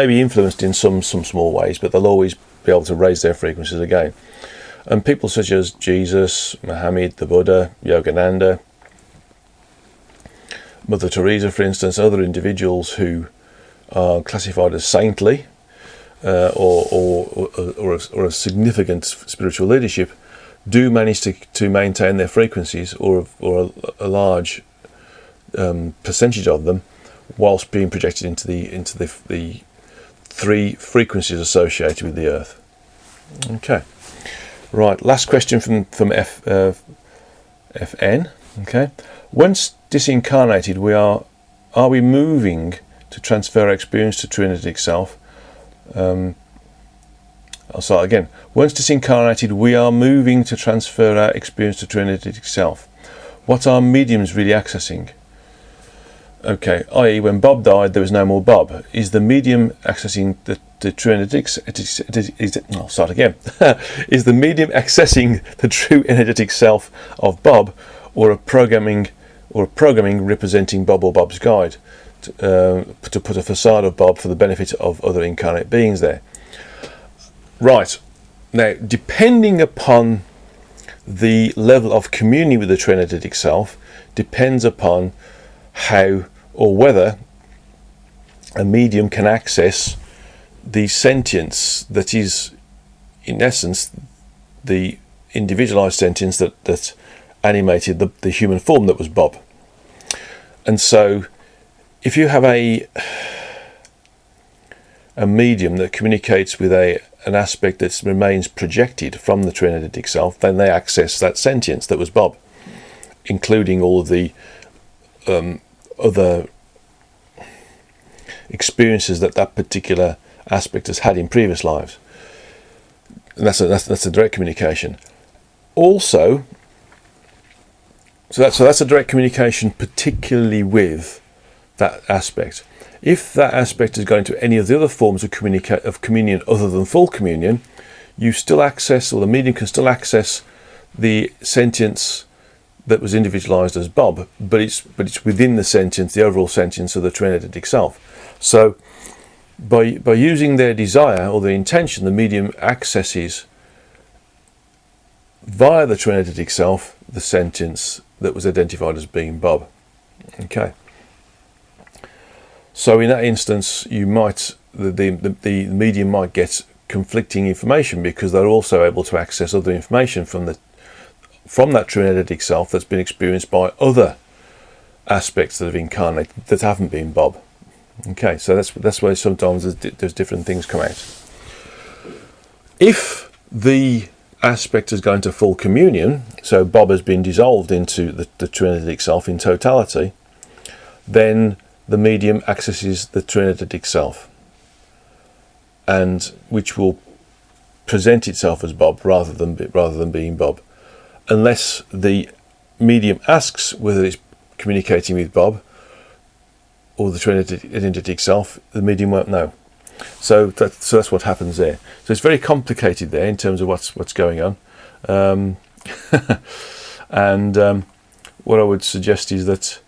be influenced in some small ways, but they'll always be able to raise their frequencies again. And people such as Jesus, Muhammad, the Buddha, Yogananda, Mother Teresa, for instance, other individuals who are classified as saintly or a significant spiritual leadership do manage to maintain their frequencies, or a large percentage of them, whilst being projected into the three frequencies associated with the Earth. Okay, right. Last question from FN. Okay, once disincarnated, are we moving to transfer our experience to true energetic self? I'll start again. Once disincarnated, we are moving to transfer our experience to true energetic self. What are mediums really accessing? Okay, i.e. when Bob died, there was no more Bob. Is the medium accessing the true energetic? I'll start again. Is the medium accessing the true energetic self of Bob, or a programming representing Bob or Bob's guide, to put a facade of Bob for the benefit of other incarnate beings there? Right. Now, depending upon the level of communion with the true energetic self, depends upon how or whether a medium can access the sentience that is, in essence, the individualized sentience that animated the human form that was Bob. And so if you have a medium that communicates with an aspect that remains projected from the true energetic self, then they access that sentience that was Bob, including all of the other experiences that particular aspect has had in previous lives. And that's a direct communication. Also, so that's a direct communication, particularly with that aspect. If that aspect is going to any of the other forms of communion other than full communion, you still access, or the medium can still access, the sentience that was individualized as Bob, but it's within the sentience, the overall sentience of the true energetic self. So by using their desire or their intention, the medium accesses via the true energetic self the sentience that was identified as being Bob. Okay. So in that instance, the medium might get conflicting information, because they're also able to access other information from that true energetic self that's been experienced by other aspects that have incarnated that haven't been Bob. Okay, so that's why sometimes there's different things come out. If the aspect is going to full communion, so Bob has been dissolved into the true energetic self in totality, then the medium accesses the true energetic self, and which will present itself as Bob rather than being Bob, unless the medium asks whether it's communicating with Bob or the true energetic self. The medium won't know. So that's what happens there. So it's very complicated there in terms of what's going on. And what I would suggest is that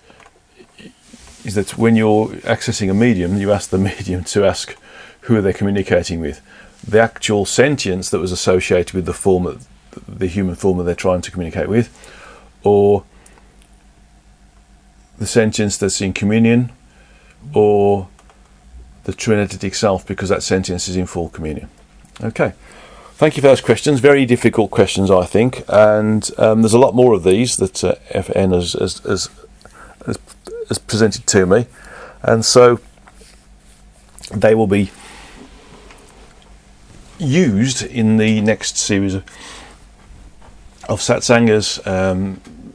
when you're accessing a medium, you ask the medium to ask who are they communicating with. The actual sentience that was associated with the human form that they're trying to communicate with, or the sentience that's in communion, or the true energetic self, because that sentience is in full communion. Okay, thank you for those questions. Very difficult questions, I think, and there's a lot more of these that FN has presented to me, and so they will be used in the next series of satsangas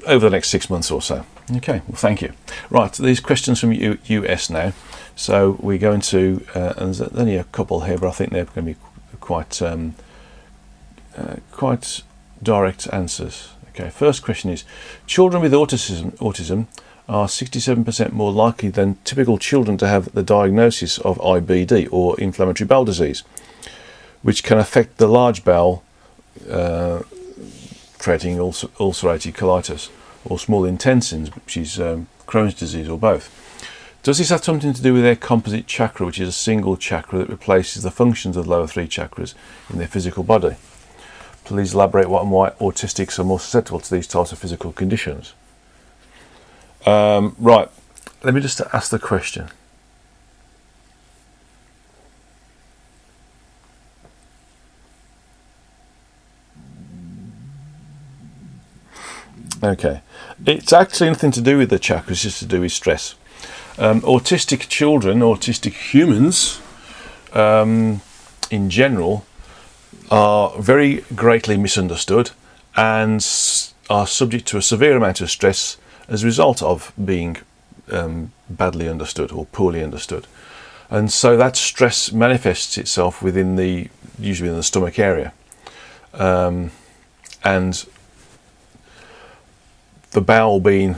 over the next 6 months or so. Okay, well, thank you. Right, these questions from US now. So we're going to, and there's only a couple here, but I think they're going to be quite direct answers. Okay, first question is, children with autism are 67% more likely than typical children to have the diagnosis of IBD, or inflammatory bowel disease, which can affect the large bowel, creating ulcerative colitis, or small intestines, which is Crohn's disease, or both. Does this have something to do with their composite chakra, which is a single chakra that replaces the functions of the lower three chakras in their physical body? Please elaborate what and why autistics are more susceptible to these types of physical conditions. Right, let me just ask the question. Okay, it's actually nothing to do with the chakras, it's just to do with stress. Autistic children, autistic humans in general, are very greatly misunderstood and are subject to a severe amount of stress as a result of being badly understood or poorly understood. And so that stress manifests itself usually in the stomach area. And the bowel being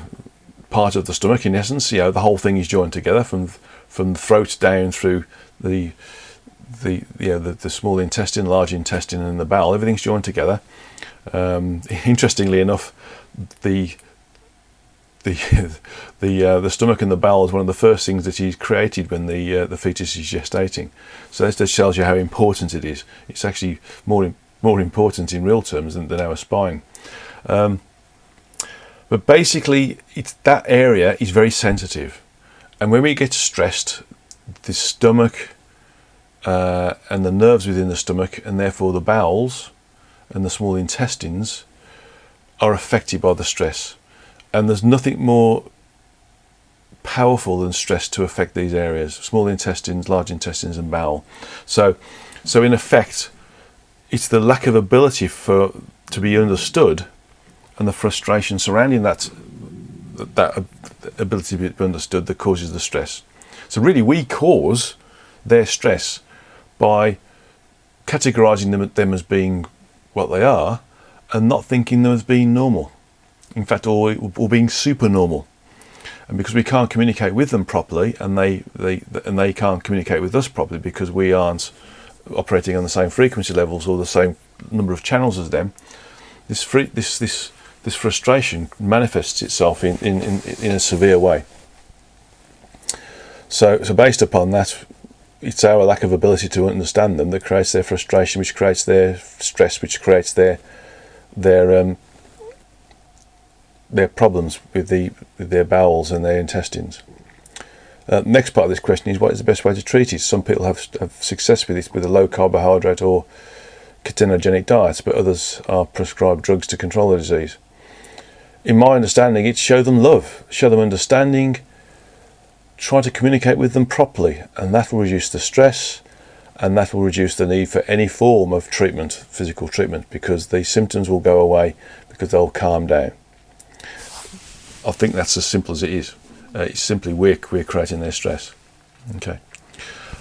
part of the stomach, in essence, the whole thing is joined together from the throat down through the small intestine, large intestine, and the bowel. Everything's joined together. Interestingly enough, the stomach and the bowel is one of the first things that is created when the fetus is gestating. So that just tells you how important it is. It's actually more important in real terms than our spine. But basically, that area is very sensitive, and when we get stressed, the stomach and the nerves within the stomach, and therefore the bowels and the small intestines, are affected by the stress. And there's nothing more powerful than stress to affect these areas: small intestines, large intestines, and bowel. So in effect, it's the lack of ability to be understood and the frustration surrounding that ability to be understood that causes the stress. So really, we cause their stress by categorizing them as being what they are and not thinking them as being normal. In fact, or being super normal. And because we can't communicate with them properly, and they can't communicate with us properly because we aren't operating on the same frequency levels or the same number of channels as them, this frustration manifests itself in a severe way. So based upon that, it's our lack of ability to understand them that creates their frustration, which creates their stress, which creates their problems with their bowels and their intestines. Next part of this question is, what is the best way to treat it? Some people have success with it with a low carbohydrate or ketogenic diet, but others are prescribed drugs to control the disease. In my understanding, it's show them love, show them understanding, try to communicate with them properly, and that will reduce the stress, and that will reduce the need for any form of treatment, physical treatment, because the symptoms will go away because they'll calm down. I think that's as simple as it is. It's simply we're creating their stress. Okay.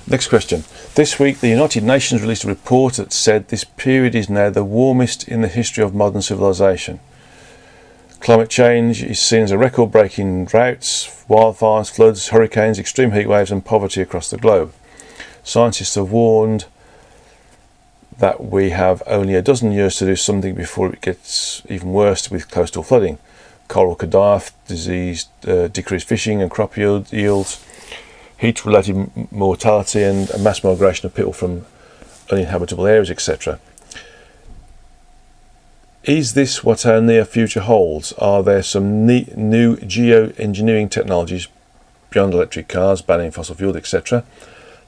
Next question. This week, the United Nations released a report that said this period is now the warmest in the history of modern civilization. Climate change is seen as a record-breaking droughts, wildfires, floods, hurricanes, extreme heat waves, and poverty across the globe. Scientists have warned that we have only a dozen years to do something before it gets even worse with coastal flooding. Coral could die off, disease, decreased fishing and crop yields, heat-related mortality, and a mass migration of people from uninhabitable areas, etc. Is this what our near future holds? Are there some new geoengineering technologies beyond electric cars, banning fossil fuels, etc.,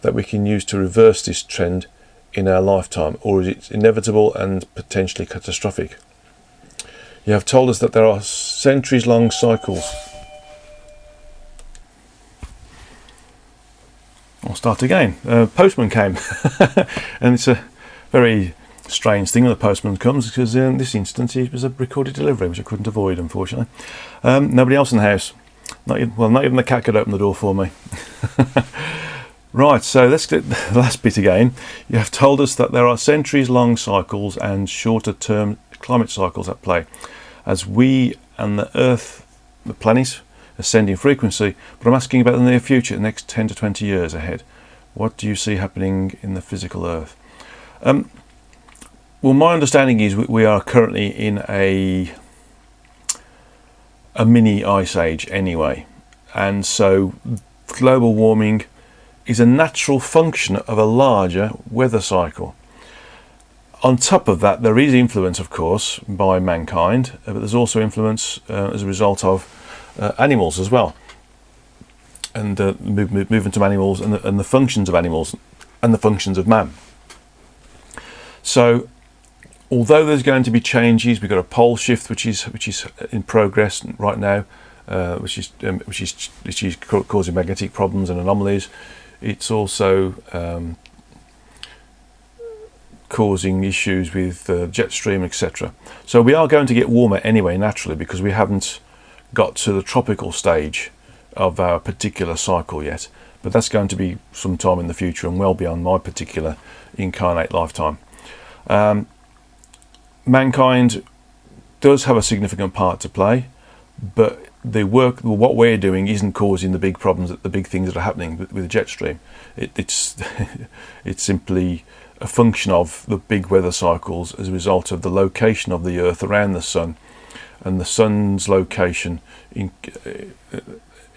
that we can use to reverse this trend in our lifetime, or is it inevitable and potentially catastrophic? You have told us that there are centuries-long cycles. I'll start again. Postman came, and it's a very strange thing when the postman comes, because in this instance it was a recorded delivery, which I couldn't avoid, unfortunately. Nobody else in the house. Not even the cat could open the door for me. Right, so let's get the last bit again. You have told us that there are centuries-long cycles and shorter-term climate cycles at play, as we and the Earth, the planet, ascend in frequency. But I'm asking about the near future, the next 10 to 20 years ahead. What do you see happening in the physical Earth? Well, my understanding is we are currently in a mini ice age anyway, and so global warming is a natural function of a larger weather cycle. On top of that, there is influence, of course, by mankind, but there's also influence as a result of animals as well, and movement of animals, and the functions of animals, and the functions of man. So although there's going to be changes, we've got a pole shift which is in progress right now, which is causing magnetic problems and anomalies. It's also causing issues with jet stream, etc. So we are going to get warmer anyway, naturally, because we haven't got to the tropical stage of our particular cycle yet. But that's going to be some time in the future and well beyond my particular incarnate lifetime. Mankind does have a significant part to play, but what we're doing isn't causing the big problems, the big things that are happening with the jet stream. It's it's simply a function of the big weather cycles as a result of the location of the Earth around the Sun, and the Sun's location within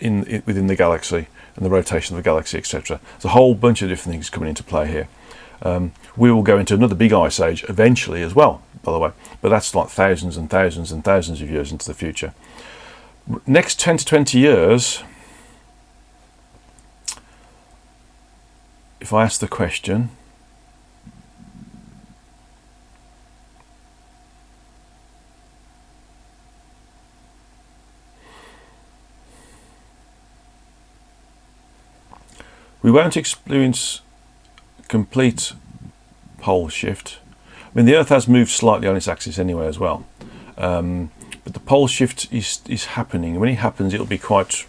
the galaxy, and the rotation of the galaxy, etc. There's a whole bunch of different things coming into play here. We will go into another big ice age eventually as well, by the way, but that's like thousands and thousands and thousands of years into the future. Next 10 to 20 years, if I ask the question, we won't experience complete pole shift. I mean, the Earth has moved slightly on its axis anyway as well, but the pole shift is happening. When it happens, it'll be quite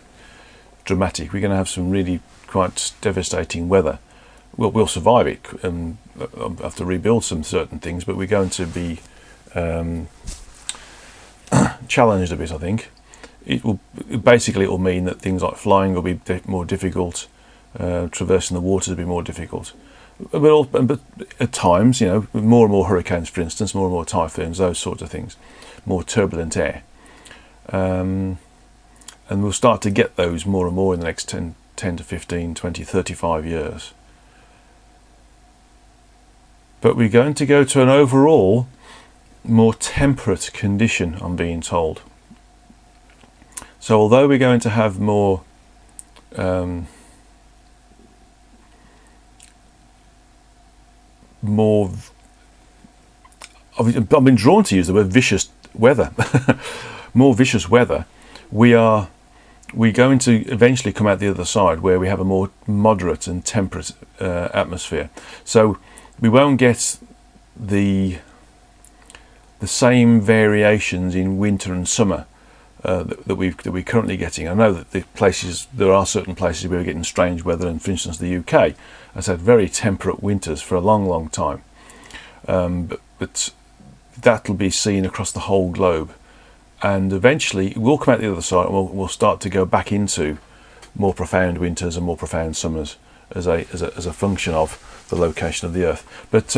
dramatic. We're going to have some really quite devastating weather. We'll survive it and have to rebuild some certain things, but we're going to be challenged a bit, I think. It will mean that things like flying will be more difficult. Traversing the waters will be more difficult, but at times, more and more hurricanes, for instance, more and more typhoons, those sorts of things, more turbulent air, and we'll start to get those more and more in the next 10 to 15, 20, 35 years. But we're going to go to an overall more temperate condition, I'm being told. So although we're going to have more I've been drawn to use the word vicious weather, more vicious weather. We're going to eventually come out the other side where we have a more moderate and temperate atmosphere. So we won't get the same variations in winter and summer that we're currently getting. I know that there are certain places where we're getting strange weather, and for instance the UK has had very temperate winters for a long time, but that'll be seen across the whole globe, and eventually we'll come out the other side and we'll start to go back into more profound winters and more profound summers as a function of the location of the Earth. But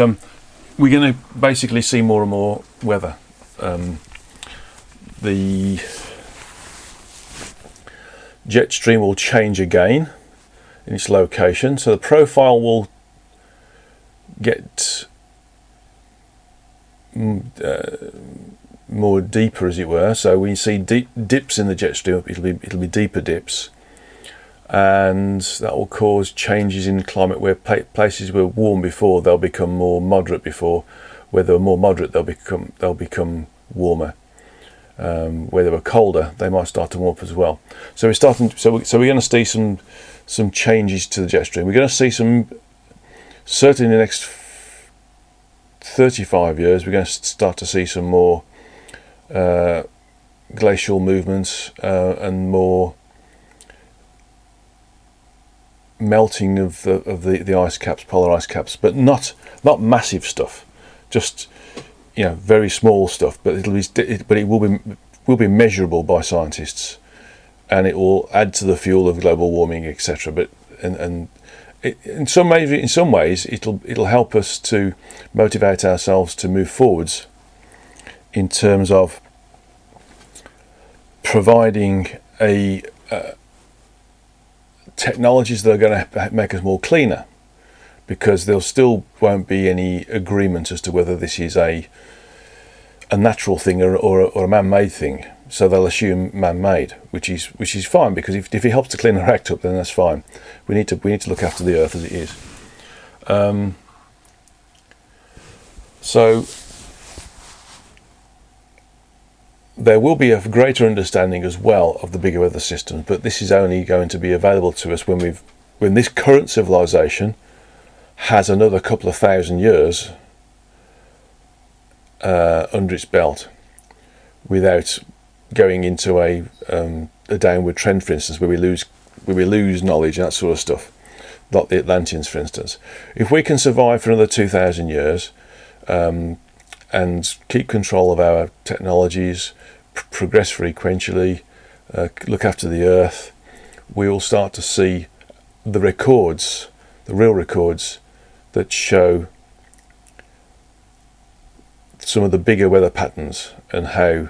we're going to basically see more and more weather. The jet stream will change again in its location, so the profile will get more deeper, as it were. So when you see deep dips in the jet stream, it'll be deeper dips, and that will cause changes in climate where places were warm before, they'll become more moderate before. Where they were more moderate, they'll become warmer. Where they were colder, they might start to warm up as well. So we're starting. So we're going to see some changes to the jet stream. We're going to see some, certainly in the next 35 years, we're going to start to see some more glacial movements and more melting of the ice caps, polar ice caps, but not massive stuff, just very small stuff. But it will be measurable by scientists, and it will add to the fuel of global warming, etc. But in some ways, it'll help us to motivate ourselves to move forwards in terms of providing technologies that are going to make us more cleaner, because there still won't be any agreement as to whether this is a natural thing or a man-made thing. So they'll assume man-made, which is fine, because if it helps to clean our act up, then that's fine. We need to look after the Earth as it is. So there will be a greater understanding as well of the bigger weather systems, but this is only going to be available to us when this current civilization has another couple of thousand years under its belt, without going into a downward trend, for instance, where we lose knowledge and that sort of stuff, like the Atlanteans, for instance. If we can survive for another 2,000 years and keep control of our technologies, progress frequentially, look after the Earth, we will start to see the records, the real records, that show some of the bigger weather patterns, and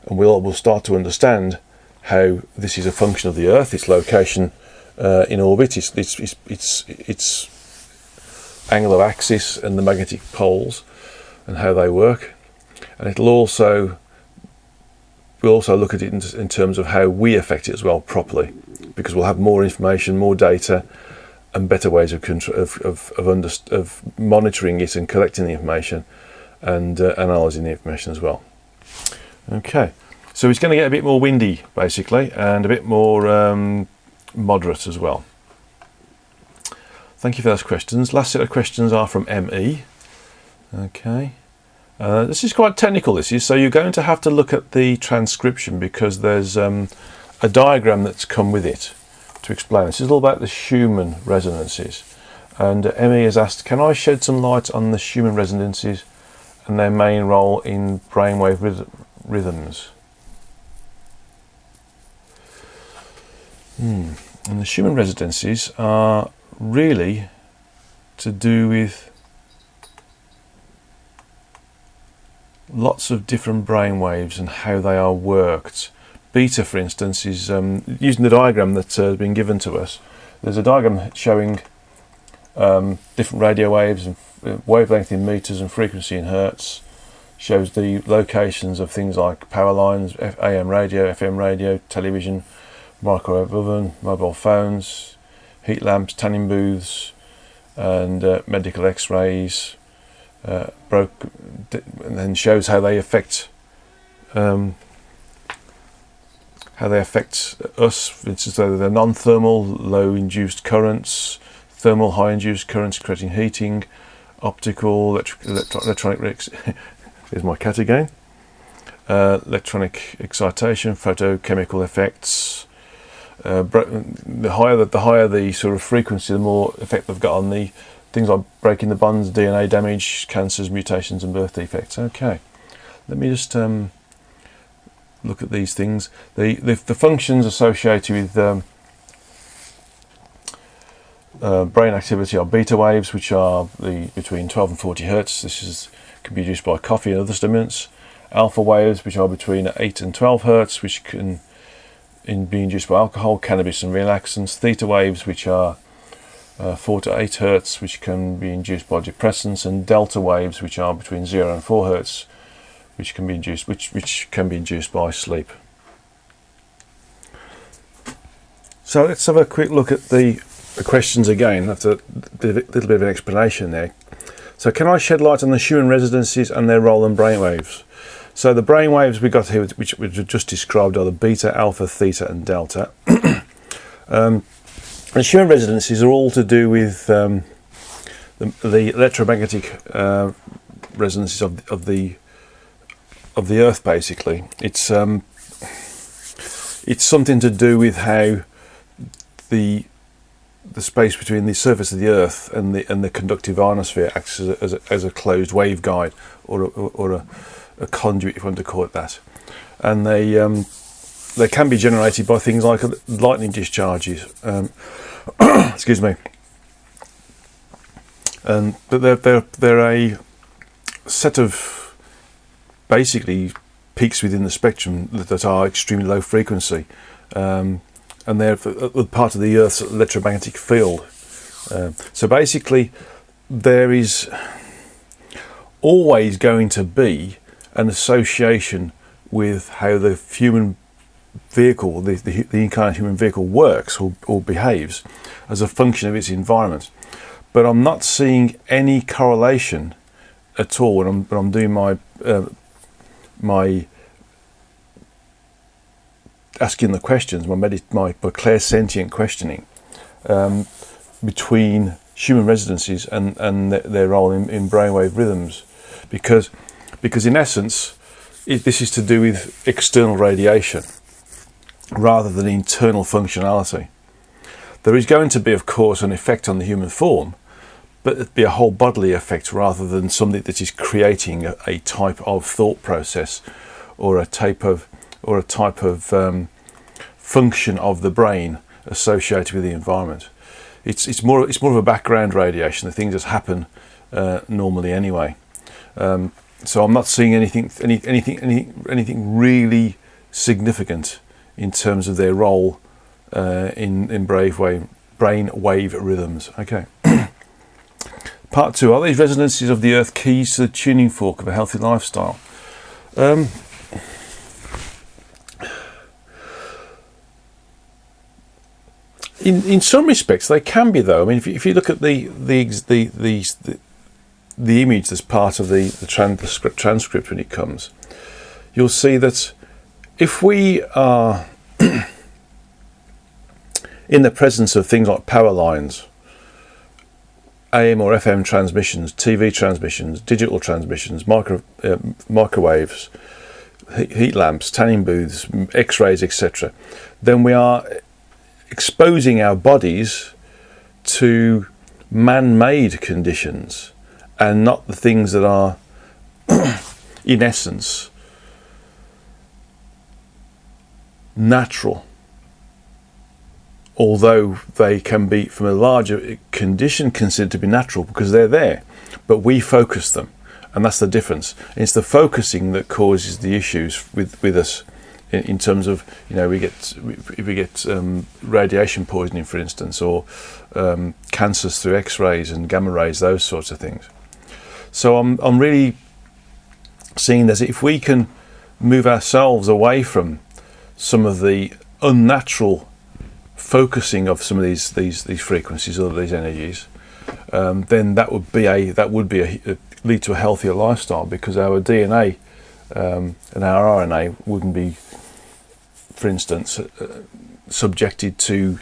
we'll start to understand how this is a function of the Earth, its location in orbit, its angle of axis, and the magnetic poles, and how they work. And we'll also look at it in terms of how we affect it as well, properly, because we'll have more information, more data, and better ways of monitoring it and collecting the information and analysing the information as well. Okay, so it's going to get a bit more windy, basically, and a bit more moderate as well. Thank you for those questions. Last set of questions are from ME. Okay, this is quite technical, this is, so you're going to have to look at the transcription, because there's a diagram that's come with it to explain. This is all about the Schumann resonances, and ME has asked, can I shed some light on the Schumann resonances and their main role in brainwave rhythms? And the Schumann resonances are really to do with lots of different brainwaves and how they are worked. Beta, for instance, is using the diagram that's been given to us. There's a diagram showing different radio waves and wavelength in meters and frequency in hertz. Shows the locations of things like power lines, AM radio, FM radio, television, microwave oven, mobile phones, heat lamps, tanning booths, and medical X-rays. And then shows how they affect us. For instance, they're non-thermal, low-induced currents, thermal, high-induced currents creating heating, optical, electronic. Here's my cat again. Electronic excitation, photochemical effects. The higher the sort of frequency, the more effect they've got on the things like breaking the bonds, DNA damage, cancers, mutations, and birth defects. Okay, let me just look at these things. The functions associated with brain activity are beta waves, which are between 12 and 40 hertz. Can be induced by coffee and other stimulants. Alpha waves, which are between 8 and 12 hertz, which can be induced by alcohol, cannabis, and relaxants. Theta waves, which are 4 to 8 hertz, which can be induced by depressants, and delta waves, which are between 0 and 4 hertz, which can be induced by sleep. So let's have a quick look at the questions again, after a little bit of an explanation there. So can I shed light on the Schumann resonances and their role in brainwaves? So the brainwaves we got here, which we just described, are the beta, alpha, theta, and delta. The Schumann resonances are all to do with the electromagnetic resonances of the Earth. Basically, it's something to do with how the space between the surface of the Earth and the conductive ionosphere acts as a closed waveguide, or a conduit, if you want to call it that. And they can be generated by things like lightning discharges. Excuse me. But they're a set of basically peaks within the spectrum that are extremely low frequency. And they're part of the Earth's electromagnetic field. So basically, there is always going to be an association with how the human vehicle, the incarnate human vehicle, works or behaves as a function of its environment. But I'm not seeing any correlation at all when I'm doing my asking the questions, my clairsentient questioning between human residencies and their role in brainwave rhythms, because in essence this is to do with external radiation rather than internal functionality. There is going to be, of course, an effect on the human form, but it'd be a whole bodily effect rather than something that is creating a type of thought process or a type of function of the brain associated with the environment. It's more of a background radiation, the things that happen normally anyway. So I'm not seeing anything really significant in terms of their role in brain wave rhythms. Okay. Part 2. Are these resonances of the Earth keys to the tuning fork of a healthy lifestyle? In some respects, they can be, though. I mean, if you look at the image that's part of the transcript when it comes, you'll see that if we are in the presence of things like power lines, AM or FM transmissions, TV transmissions, digital transmissions, microwaves, heat lamps, tanning booths, X-rays, etc., then we are exposing our bodies to man-made conditions and not the things that are, in essence, natural. Although they can be, from a larger condition, considered to be natural because they're there, but we focus them, and that's the difference. It's the focusing that causes the issues with us, in terms of, if we get radiation poisoning, for instance, or cancers through X-rays and gamma rays, those sorts of things. So I'm really seeing that if we can move ourselves away from some of the unnatural focusing of some of these frequencies or these energies, then that would lead to a healthier lifestyle, because our DNA and our RNA wouldn't be, for instance, subjected to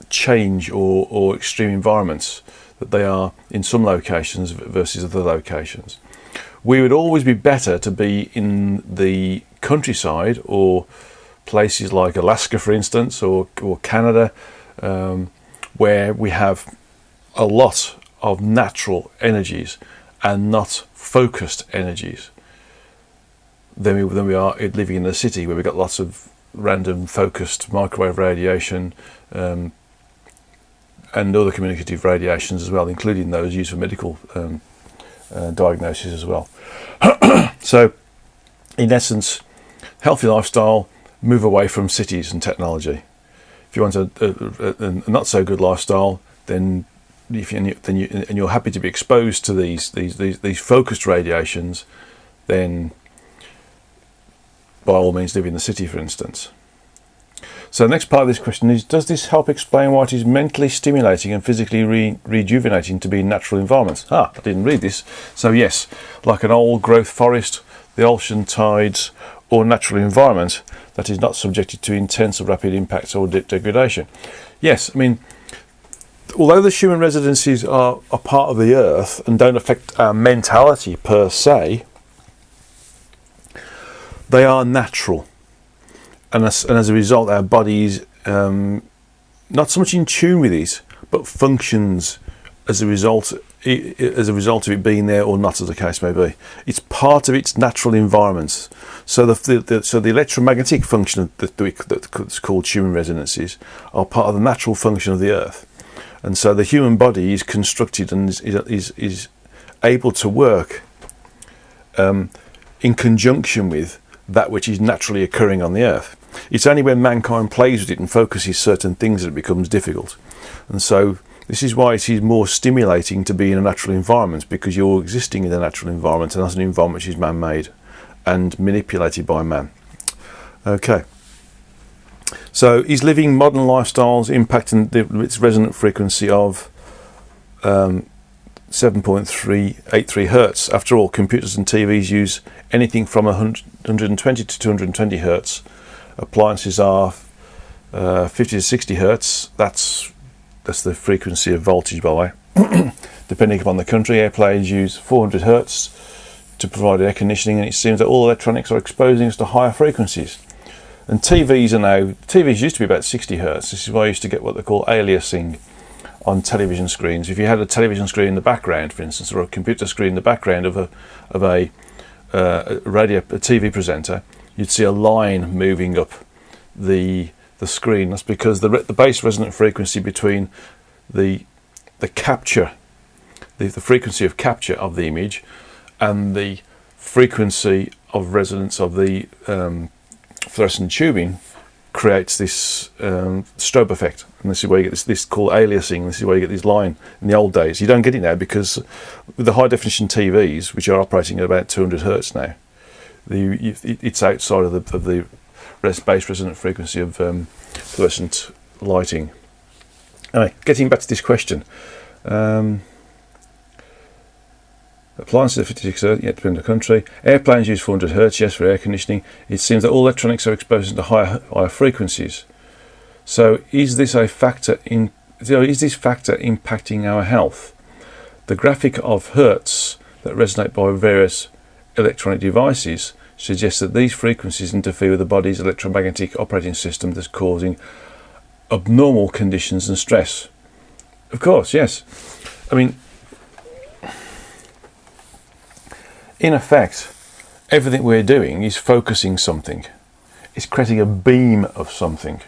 change or extreme environments that they are in some locations versus other locations. We would always be better to be in the countryside, or places like Alaska, for instance, or Canada, where we have a lot of natural energies and not focused energies, than we are living in the city, where we've got lots of random focused microwave radiation and other communicative radiations as well, including those used for medical diagnosis as well. So, in essence, healthy lifestyle, move away from cities and technology. If you want a not so good lifestyle, then you're happy to be exposed to these focused radiations, then by all means live in the city, for instance. So the next part of this question is, does this help explain why it is mentally stimulating and physically rejuvenating to be in natural environments? I didn't read this. So yes, like an old growth forest, the ocean tides, or natural environment that is not subjected to intense or rapid impacts or degradation. Yes, I mean, although the human residencies are a part of the earth and don't affect our mentality per se, they are natural. And as a result, our body is not so much in tune with these, but functions as a result of it being there, or not, as the case may be. It's part of its natural environments. So the electromagnetic function that's called human resonances are part of the natural function of the Earth, and so the human body is constructed and is able to work in conjunction with that which is naturally occurring on the Earth. It's only when mankind plays with it and focuses certain things that it becomes difficult. And so this is why it is more stimulating to be in a natural environment, because you're existing in a natural environment, and that's an environment which is man-made and manipulated by man. Okay. So is living modern lifestyles impacting its resonant frequency of 7.383 hertz? After all, computers and TVs use anything from 120 to 220 hertz appliances are 50 to 60 hertz. That's the frequency of voltage, by the way. Depending upon the country, airplanes use 400 hertz to provide air conditioning, and it seems that all electronics are exposing us to higher frequencies. And TVs used to be about 60 hertz. This is why I used to get what they call aliasing on television screens. If you had a television screen in the background, for instance, or a computer screen in the background of a TV presenter, you'd see a line moving up the screen. That's because the base resonant frequency between the capture, the frequency of capture of the image, and the frequency of resonance of the fluorescent tubing creates this strobe effect. And this is where you get this called aliasing. This is where you get this line. In the old days, you don't get it now, because with the high definition TVs, which are operating at about 200 hertz now, it's outside of the base resonant frequency of fluorescent lighting. Anyway, getting back to this question. Appliances at 56 hertz, yet depending on the country. Airplanes use 400 hertz, yes, for air conditioning. It seems that all electronics are exposed to higher frequencies. So is this factor impacting our health? The graphic of hertz that resonate by various electronic devices suggests that these frequencies interfere with the body's electromagnetic operating system, thus causing abnormal conditions and stress. Of course, yes. I mean, in effect, everything we're doing is focusing something. It's creating a beam of something.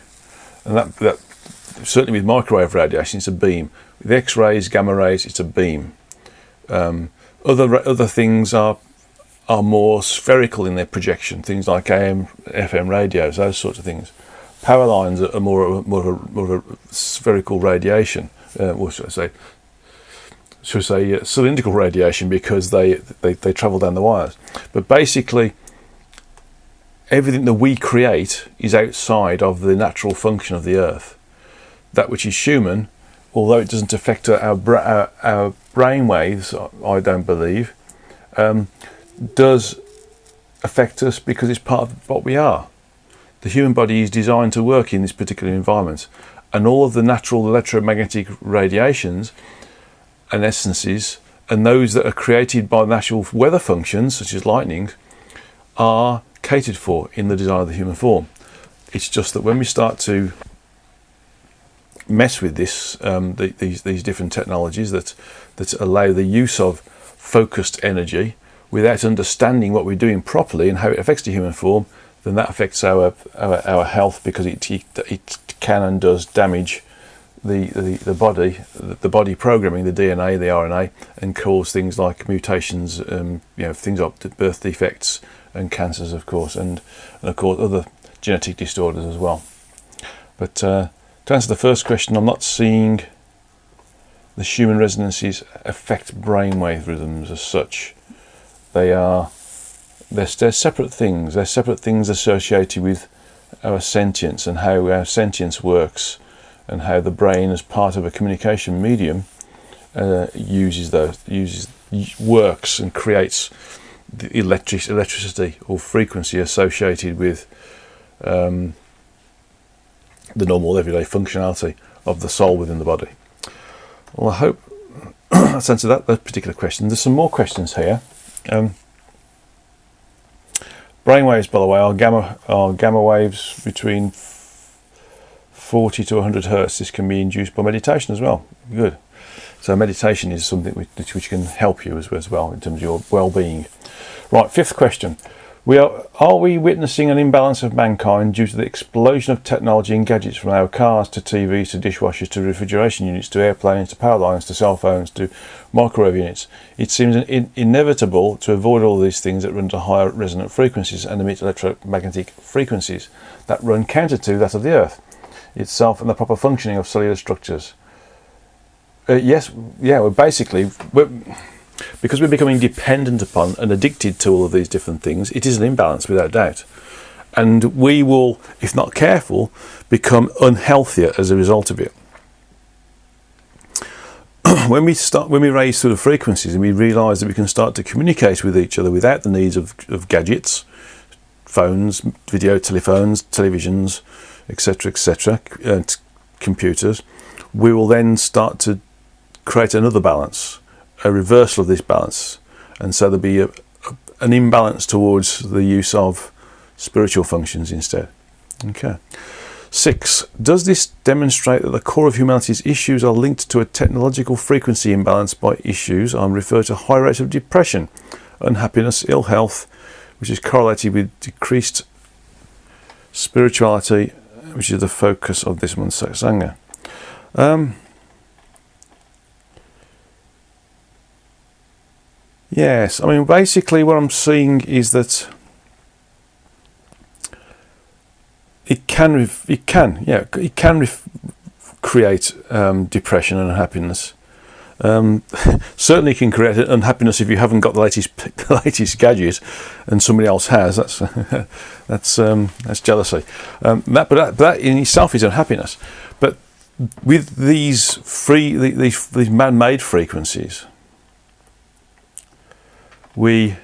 And that certainly with microwave radiation, it's a beam. With X-rays, gamma rays, it's a beam. Other things are more spherical in their projection. Things like AM, FM radios, those sorts of things. Power lines are more of a spherical radiation, or should I say cylindrical radiation, because they travel down the wires. But basically, everything that we create is outside of the natural function of the Earth. That which is human, although it doesn't affect our brain waves, I don't believe, does affect us because it's part of what we are. The human body is designed to work in this particular environment, and all of the natural electromagnetic radiations and essences, and those that are created by natural weather functions such as lightning, are catered for in the design of the human form. It's just that when we start to mess with this, these different technologies that allow the use of focused energy without understanding what we're doing properly and how it affects the human form, then that affects our health, because it can and does damage the body programming, the DNA, the RNA, and cause things like mutations, things like birth defects and cancers, of course, and of course other genetic disorders as well. But to answer the first question, I'm not seeing the human resonances affect brainwave rhythms as such. They're separate things. They're separate things associated with our sentience and how our sentience works, and how the brain, as part of a communication medium, works and creates the electricity or frequency associated with the normal everyday functionality of the soul within the body. Well, I hope that's answered that particular question. There's some more questions here. Brainwaves, by the way, are gamma waves between 40 to 100 hertz. This can be induced by meditation as well. Good. So meditation is something which can help you as well in terms of your well-being. Right, fifth question. Are we witnessing an imbalance of mankind due to the explosion of technology and gadgets, from our cars to TVs to dishwashers to refrigeration units to airplanes to power lines to cell phones to microwave units? It seems inevitable to avoid all these things that run to higher resonant frequencies and emit electromagnetic frequencies that run counter to that of the Earth itself and the proper functioning of cellular structures. Because we're becoming dependent upon and addicted to all of these different things, it is an imbalance without doubt. And we will, if not careful, become unhealthier as a result of it. When we raise sort of frequencies and we realise that we can start to communicate with each other without the needs of gadgets, phones, video telephones, televisions, etc., and computers, we will then start to create another balance, a reversal of this balance, and so there'll be an imbalance towards the use of spiritual functions instead. Okay. 6. Does this demonstrate that the core of humanity's issues are linked to a technological frequency imbalance? By issues, I refer to high rates of depression, unhappiness, ill health, which is correlated with decreased spirituality, which is the focus of this month's Satsanga. Yes, I mean, basically what I'm seeing is that it can create depression and unhappiness. Certainly can create unhappiness if you haven't got the latest gadget and somebody else has. That's jealousy. But that in itself is unhappiness. But with these man-made frequencies, we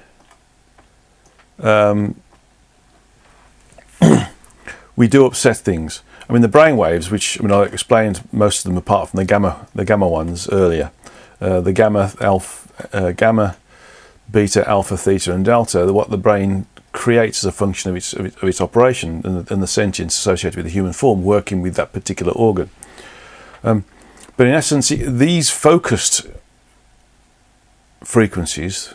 we do upset things. I mean, the brain waves, which I explained most of them apart from the gamma ones earlier. The gamma, beta, alpha, theta, and delta. What the brain creates as a function of its operation and the sentience associated with the human form, working with that particular organ. But in essence, these focused frequencies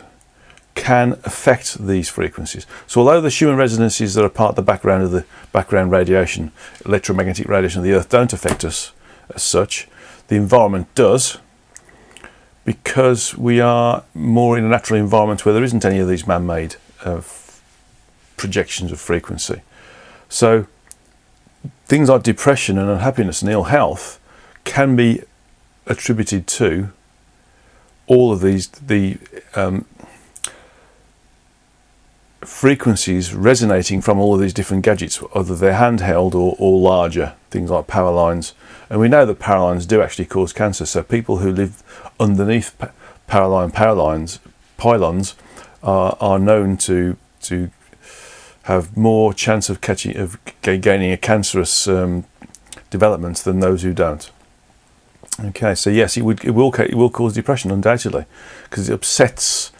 can affect these frequencies. So although the Schumann resonances that are part of the background radiation, electromagnetic radiation of the Earth, don't affect us as such, the environment does, because we are more in a natural environment where there isn't any of these man-made projections of frequency. So things like depression and unhappiness and ill health can be attributed to all of these frequencies resonating from all of these different gadgets, whether they're handheld or larger, things like power lines. And we know that power lines do actually cause cancer, so people who live underneath pylons are known to have more chance of gaining a cancerous development than those who don't. Okay, so yes, it will cause depression undoubtedly, because it upsets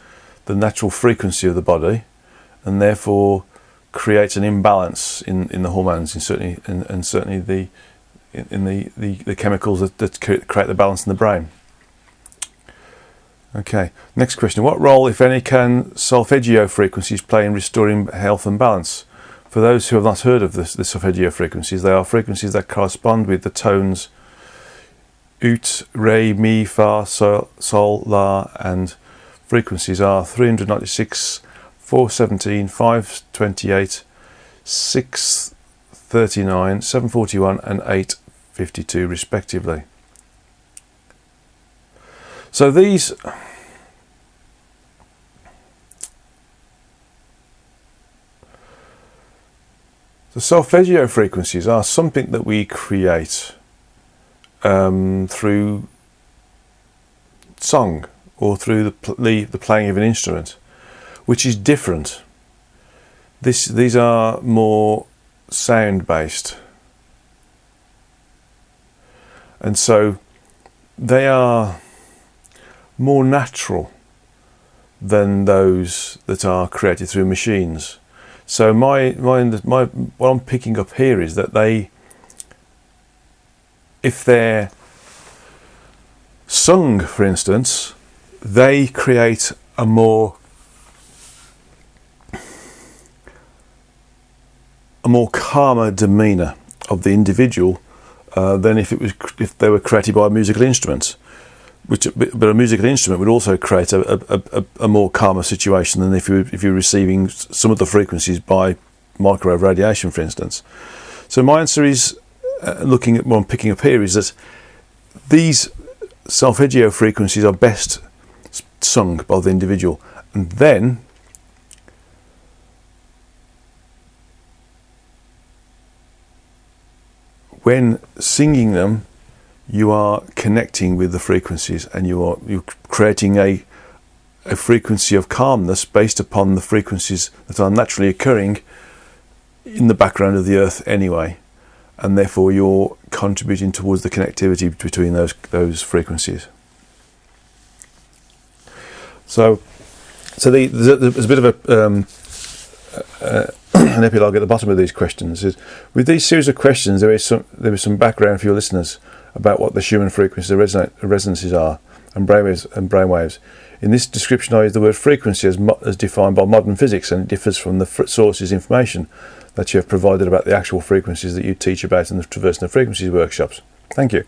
the natural frequency of the body, and therefore creates an imbalance in the hormones, and certainly the chemicals that create the balance in the brain. Okay, next question. What role, if any, can solfeggio frequencies play in restoring health and balance? For those who have not heard of the solfeggio frequencies, they are frequencies that correspond with the tones ut, re, mi, fa, sol, la, and frequencies are 396, 417, 528, 639, 741 and 852 respectively. So these the solfeggio frequencies are something that we create through song or through the playing of an instrument, which is different. These are more sound based, and so they are more natural than those that are created through machines. So what I'm picking up here is that if they're sung, for instance, they create a more calmer demeanour of the individual than if they were created by a musical instrument. But a musical instrument would also create a more calmer situation than if you're receiving some of the frequencies by microwave radiation, for instance. So my answer is, looking at what I'm picking up here, is that these solfeggio frequencies are best sung by the individual, and then when singing them, you are connecting with the frequencies, and you're creating a frequency of calmness based upon the frequencies that are naturally occurring in the background of the Earth anyway, and therefore you're contributing towards the connectivity between those frequencies. So there's a bit of an epilogue at the bottom of these questions. With these series of questions, there is some background for your listeners about what the Schumann frequencies, the resonances are, and brainwaves. In this description, I use the word frequency as defined by modern physics, and it differs from the sources information that you have provided about the actual frequencies that you teach about in the Traversing the Frequencies workshops. Thank you.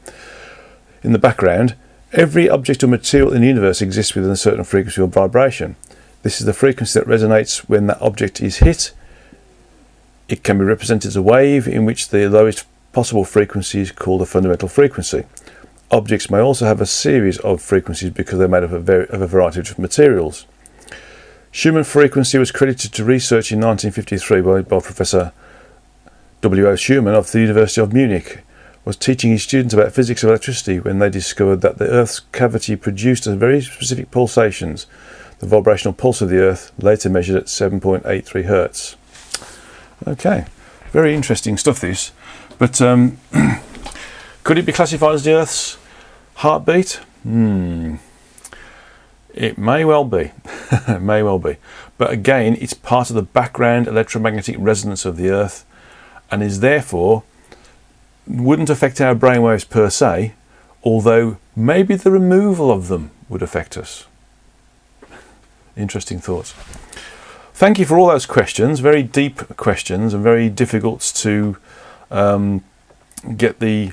In the background, every object or material in the universe exists within a certain frequency or vibration. This is the frequency that resonates when that object is hit. It can be represented as a wave in which the lowest possible frequency is called a fundamental frequency. Objects may also have a series of frequencies because they're made up of a variety of different materials. Schumann frequency was credited to research in 1953 by Professor W.O. Schumann of the University of Munich. Was teaching his students about physics of electricity when they discovered that the Earth's cavity produced very specific pulsations. The vibrational pulse of the Earth, later measured at 7.83 Hertz. Okay, very interesting stuff this. But could it be classified as the Earth's heartbeat? It may well be. It may well be. But again, it's part of the background electromagnetic resonance of the Earth, and is therefore wouldn't affect our brainwaves per se, although maybe the removal of them would affect us. Interesting thoughts. Thank you for all those questions, very deep questions and very difficult to get the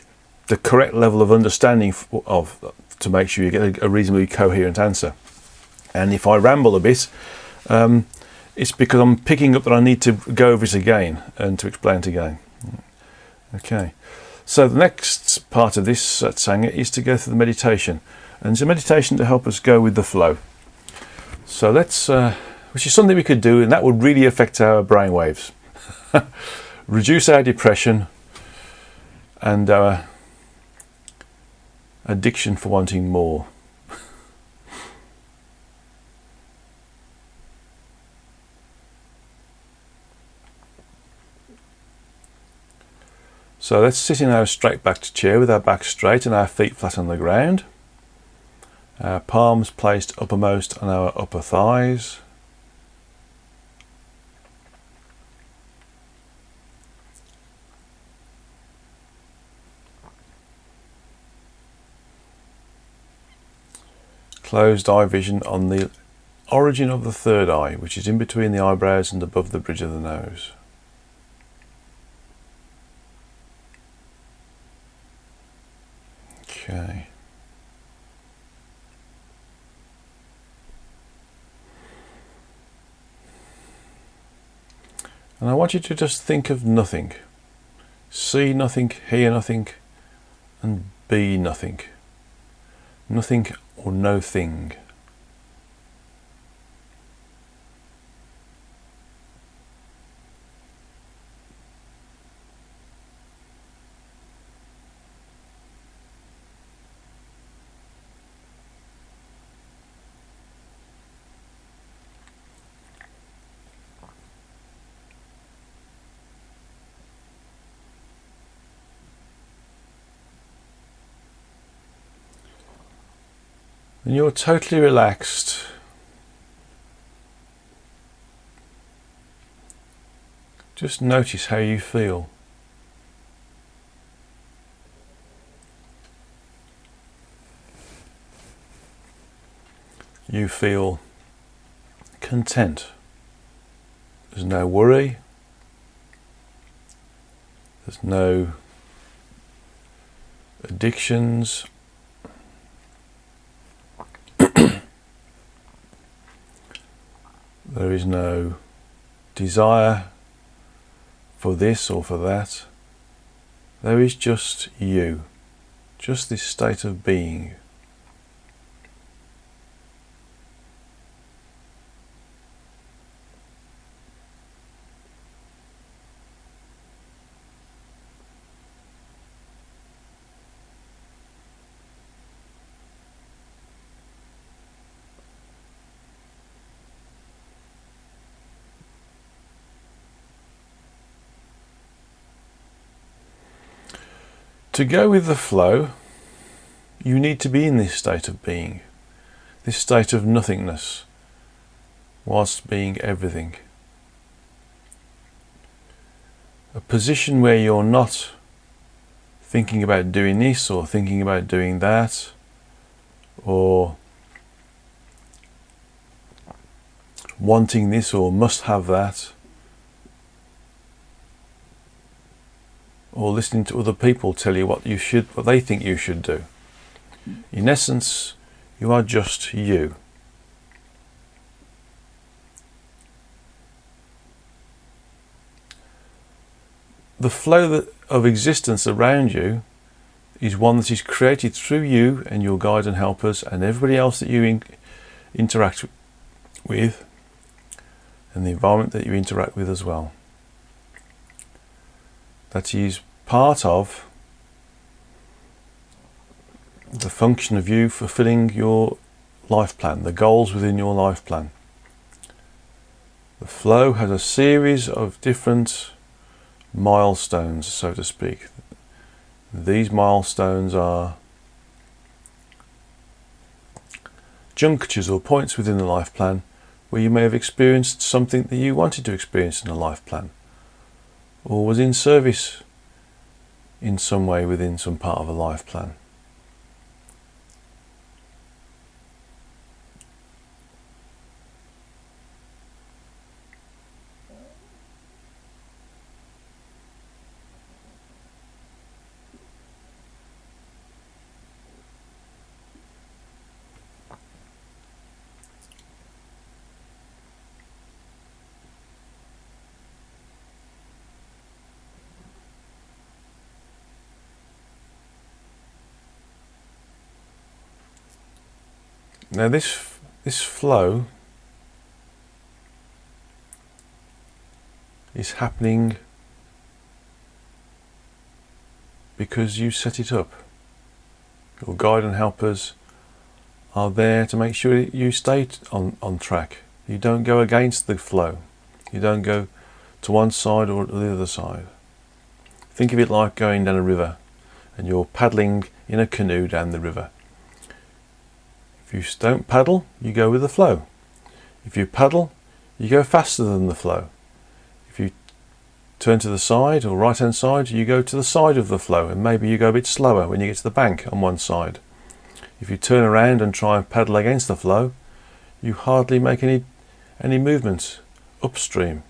correct level of understanding of, to make sure you get a reasonably coherent answer. And if I ramble a bit, it's because I'm picking up that I need to go over it again and to explain it again. Okay, so the next part of this satsanga is to go through the meditation, and it's a meditation to help us go with the flow. So let's, which is something we could do, and that would really affect our brainwaves, reduce our depression and our addiction for wanting more. So let's sit in our straight backed chair with our back straight and our feet flat on the ground. Our palms placed uppermost on our upper thighs. Closed eye vision on the origin of the third eye, which is in between the eyebrows and above the bridge of the nose. Okay. And I want you to just think of nothing. See nothing, hear nothing, and be nothing. Nothing or no thing. And you're totally relaxed. Just notice how you feel. You feel content. There's no worry. There's no addictions. There is no desire for this or for that. There is just you, just this state of being. To go with the flow, you need to be in this state of being, this state of nothingness, whilst being everything. A position where you're not thinking about doing this or thinking about doing that, or wanting this or must have that, or listening to other people tell you what they think you should do. In essence, you are just you. The flow of existence around you is one that is created through you and your guide and helpers and everybody else that you interact with, and the environment that you interact with as well. That is part of the function of you fulfilling your life plan, the goals within your life plan. The flow has a series of different milestones, so to speak. These milestones are junctures or points within the life plan where you may have experienced something that you wanted to experience in a life plan, or was in service in some way within some part of a life plan. Now this flow is happening because you set it up. Your guide and helpers are there to make sure you stay on track. You don't go against the flow. You don't go to one side or the other side. Think of it like going down a river and you're paddling in a canoe down the river. If you don't paddle, you go with the flow. If you paddle, you go faster than the flow. If you turn to the side or right hand side, you go to the side of the flow, and maybe you go a bit slower when you get to the bank on one side. If you turn around and try and paddle against the flow, you hardly make any movement upstream.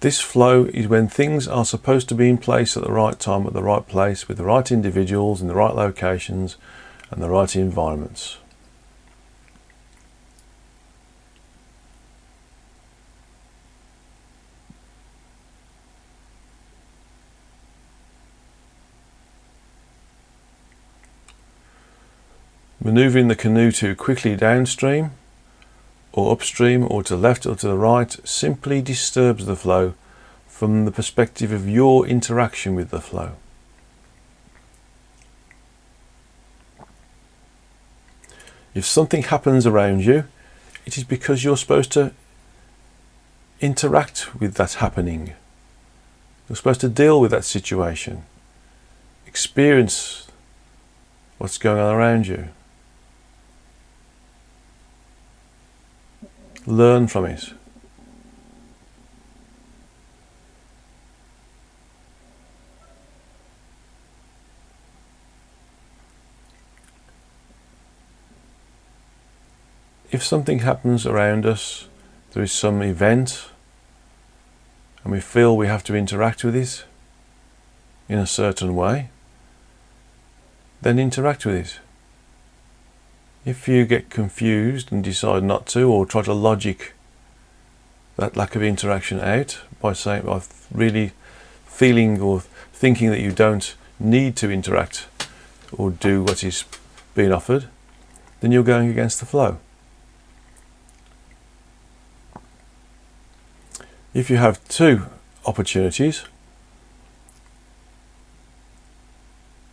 This flow is when things are supposed to be in place at the right time, at the right place, with the right individuals in the right locations and the right environments. Maneuvering the canoe too quickly downstream or upstream or to the left or to the right simply disturbs the flow from the perspective of your interaction with the flow. If something happens around you, it is because you're supposed to interact with that happening. You're supposed to deal with that situation, experience what's going on around you. Learn from it. If something happens around us, there is some event, and we feel we have to interact with it in a certain way, then interact with it. If you get confused and decide not to, or try to logic that lack of interaction out by really feeling or thinking that you don't need to interact or do what is being offered, then you're going against the flow. If you have two opportunities,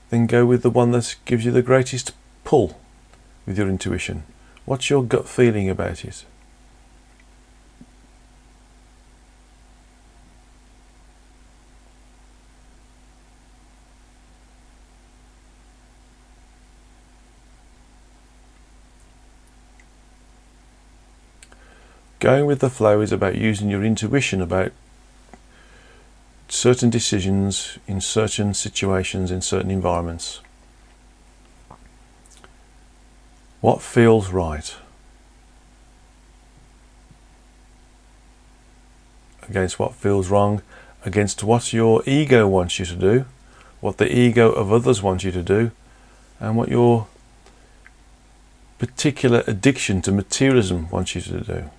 then go with the one that gives you the greatest pull with your intuition. What's your gut feeling about it? Going with the flow is about using your intuition about certain decisions in certain situations, in certain environments. What feels right against what feels wrong, against what your ego wants you to do, what the ego of others wants you to do, and what your particular addiction to materialism wants you to do.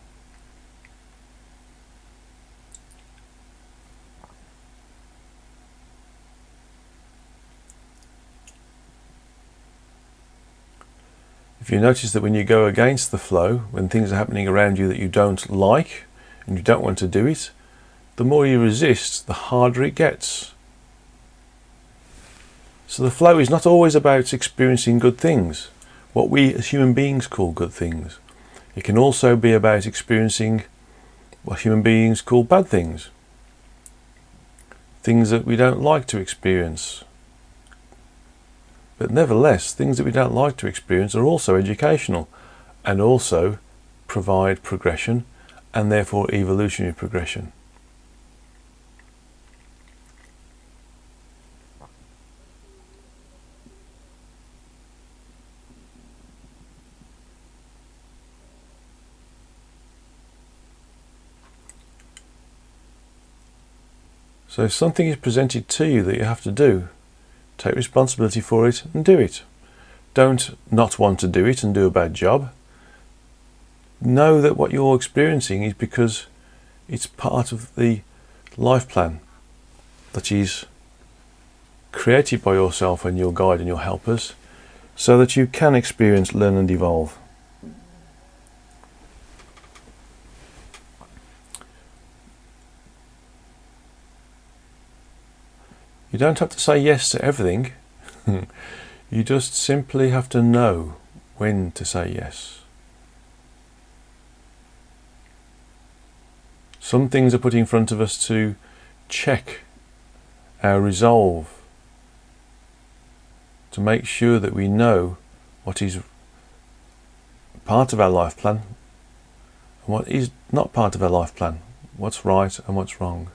If you notice that when you go against the flow, when things are happening around you that you don't like and you don't want to do it, the more you resist, the harder it gets. So the flow is not always about experiencing good things, what we as human beings call good things. It can also be about experiencing what human beings call bad things, things that we don't like to experience. But nevertheless, things that we don't like to experience are also educational and also provide progression and therefore evolutionary progression. So if something is presented to you that you have to do, take responsibility for it and do it. Don't not want to do it and do a bad job. Know that what you're experiencing is because it's part of the life plan that is created by yourself and your guide and your helpers, so that you can experience, learn and evolve. You don't have to say yes to everything. You just simply have to know when to say yes. Some things are put in front of us to check our resolve, to make sure that we know what is part of our life plan and what is not part of our life plan, what's right and what's wrong.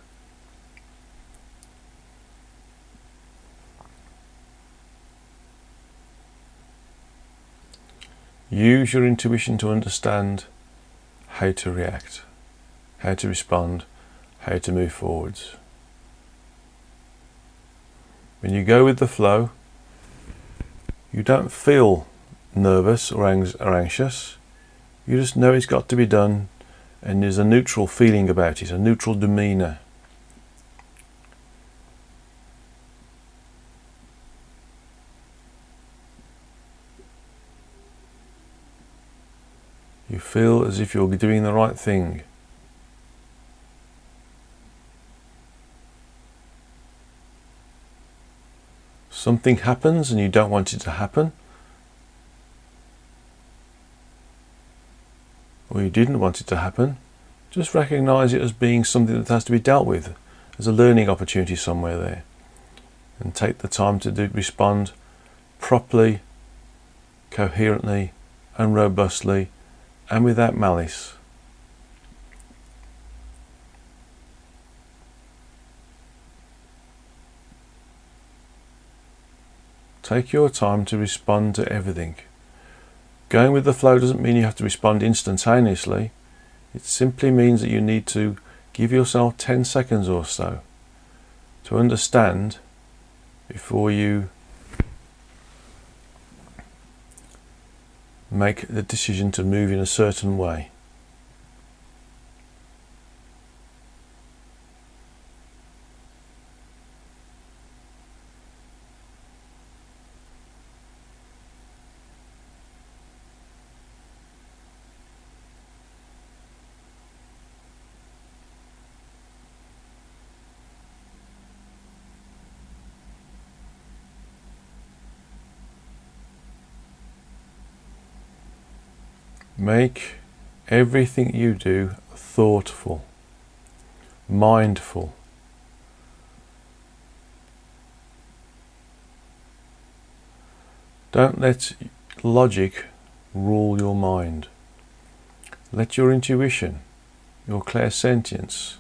Use your intuition to understand how to react, how to respond, how to move forwards. When you go with the flow, you don't feel nervous or anxious. You just know it's got to be done, and there's a neutral feeling about it, a neutral demeanour. You feel as if you're doing the right thing. Something happens and you don't want it to happen, or you didn't want it to happen, just recognise it as being something that has to be dealt with. There's a learning opportunity somewhere there, and take the time to respond properly, coherently and robustly, and without malice. Take your time to respond to everything. Going with the flow doesn't mean you have to respond instantaneously. It simply means that you need to give yourself 10 seconds or so to understand before you make the decision to move in a certain way. Make everything you do thoughtful, mindful. Don't let logic rule your mind. Let your intuition, your clairsentience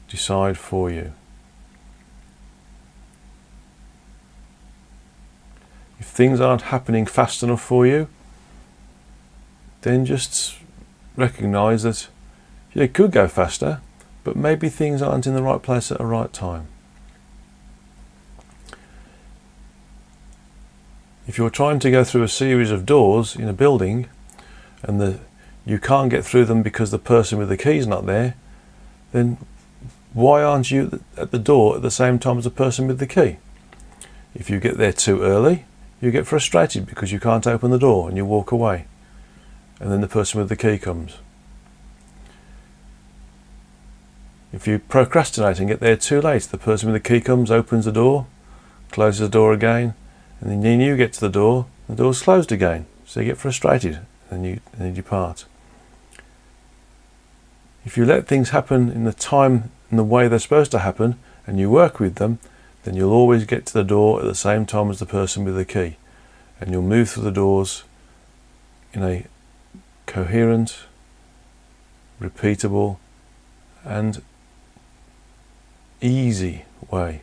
decide for you. If things aren't happening fast enough for you, then just recognise that it could go faster, but maybe things aren't in the right place at the right time. If you're trying to go through a series of doors in a building and you can't get through them because the person with the key is not there, then why aren't you at the door at the same time as the person with the key? If you get there too early, you get frustrated because you can't open the door and you walk away, and then the person with the key comes. If you procrastinate and get there too late, the person with the key comes, opens the door, closes the door again, and then you get to the door's closed again. So you get frustrated and you depart. If you let things happen in the time and the way they're supposed to happen, and you work with them, then you'll always get to the door at the same time as the person with the key. And you'll move through the doors in a coherent, repeatable, and easy way.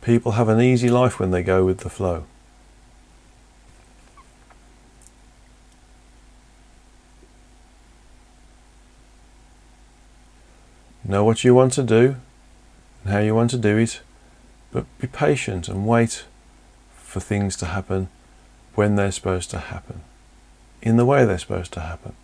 People have an easy life when they go with the flow. Know what you want to do and how you want to do it, but be patient and wait for things to happen when they're supposed to happen, in the way they're supposed to happen.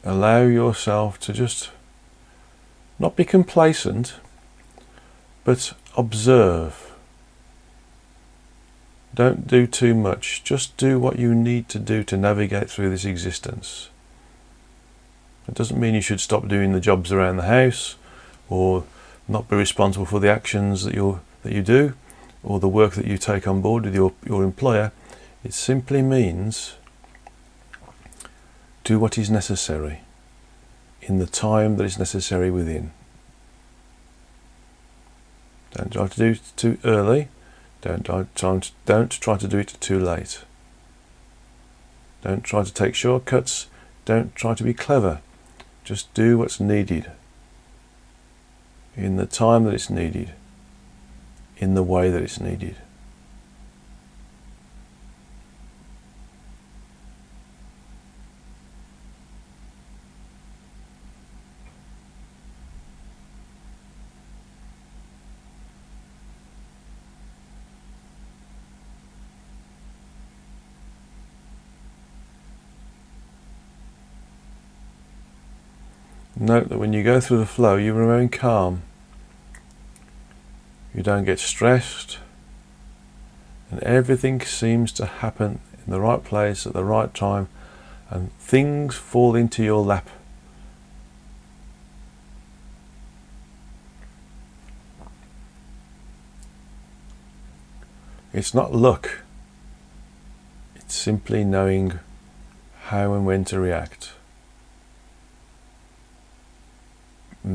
Allow yourself to just not be complacent, but observe. Don't do too much. Just do what you need to do to navigate through this existence. It doesn't mean you should stop doing the jobs around the house, or not be responsible for the actions that you do, or the work that you take on board with your employer. It simply means do what is necessary in the time that is necessary within. Don't try to do it too early. Don't try to do it too late. Don't try to take shortcuts. Don't try to be clever. Just do what's needed in the time that it's needed, in the way that it's needed. Note that when you go through the flow, you remain calm. You don't get stressed, and everything seems to happen in the right place at the right time, and things fall into your lap. It's not luck. It's simply knowing how and when to react.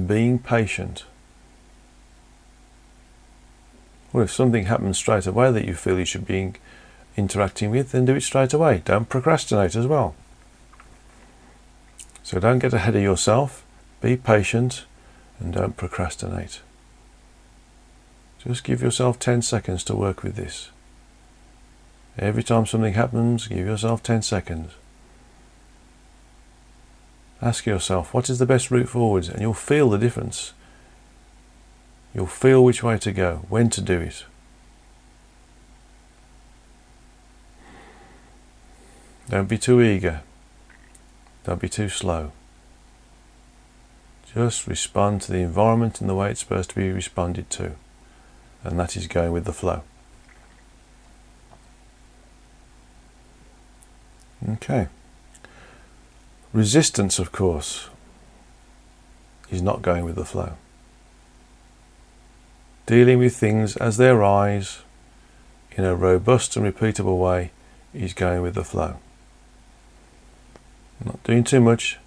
Being patient. Well, if something happens straight away that you feel you should be interacting with, then do it straight away. Don't procrastinate as well. So don't get ahead of yourself. Be patient and don't procrastinate. Just give yourself 10 seconds to work with this. Every time something happens, give yourself 10 seconds. Ask yourself, what is the best route forwards? And you'll feel the difference. You'll feel which way to go, when to do it. Don't be too eager. Don't be too slow. Just respond to the environment in the way it's supposed to be responded to. And that is going with the flow. Okay. Resistance, of course, is not going with the flow. Dealing with things as they arise in a robust and repeatable way is going with the flow. Not doing too much,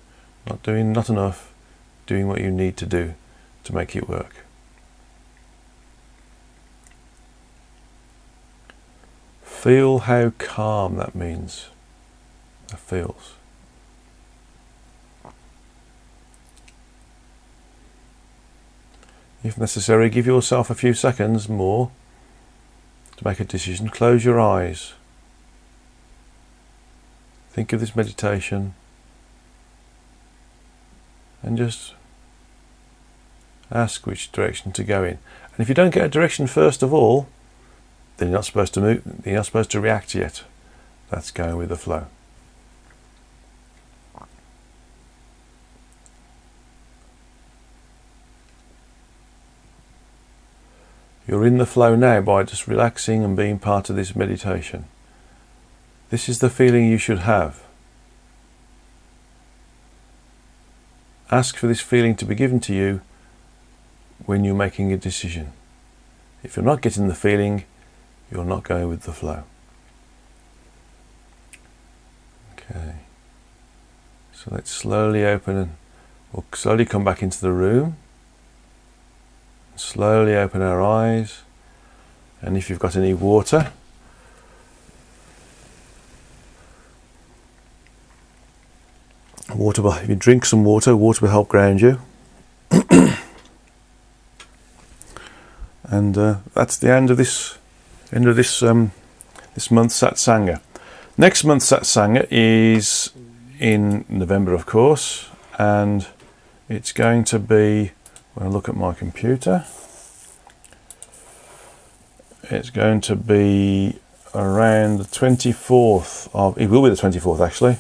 not doing not enough, doing what you need to do to make it work. Feel how calm that means. That feels. If necessary, give yourself a few seconds more to make a decision. Close your eyes. Think of this meditation and just ask which direction to go in. And if you don't get a direction first of all, then you're not supposed to move, you're not supposed to react yet. That's going with the flow. You're in the flow now by just relaxing and being part of this meditation. This is the feeling you should have. Ask for this feeling to be given to you when you're making a decision. If you're not getting the feeling, you're not going with the flow. Okay. So let's slowly open and we'll slowly come back into the room. Slowly open our eyes, and if you've got any water, if you drink some water, water will help ground you. And that's the end of this this month's Satsanga. Next month's Satsanga is in November, of course, and it's going to be, when I look at my computer, it's going to be around the 24th of, it will be the 24th actually,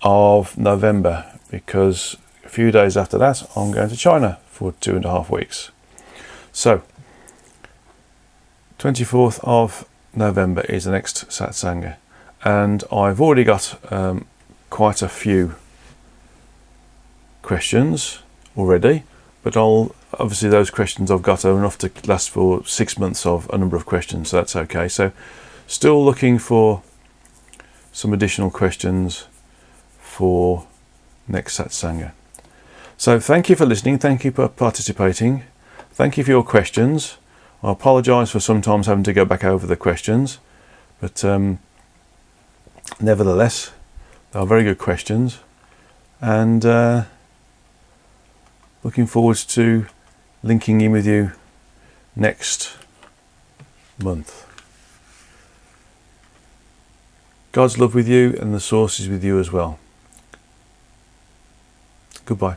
of November, because a few days after that I'm going to China for 2.5 weeks. So 24th of November is the next Satsanga, and I've already got quite a few questions already. But obviously those questions I've got are enough to last for 6 months of a number of questions, so that's okay. So still looking for some additional questions for next Satsanga. So thank you for listening, thank you for participating, thank you for your questions. I apologise for sometimes having to go back over the questions, but nevertheless, they are very good questions, and looking forward to linking in with you next month. God's love with you, and the source is with you as well. Goodbye.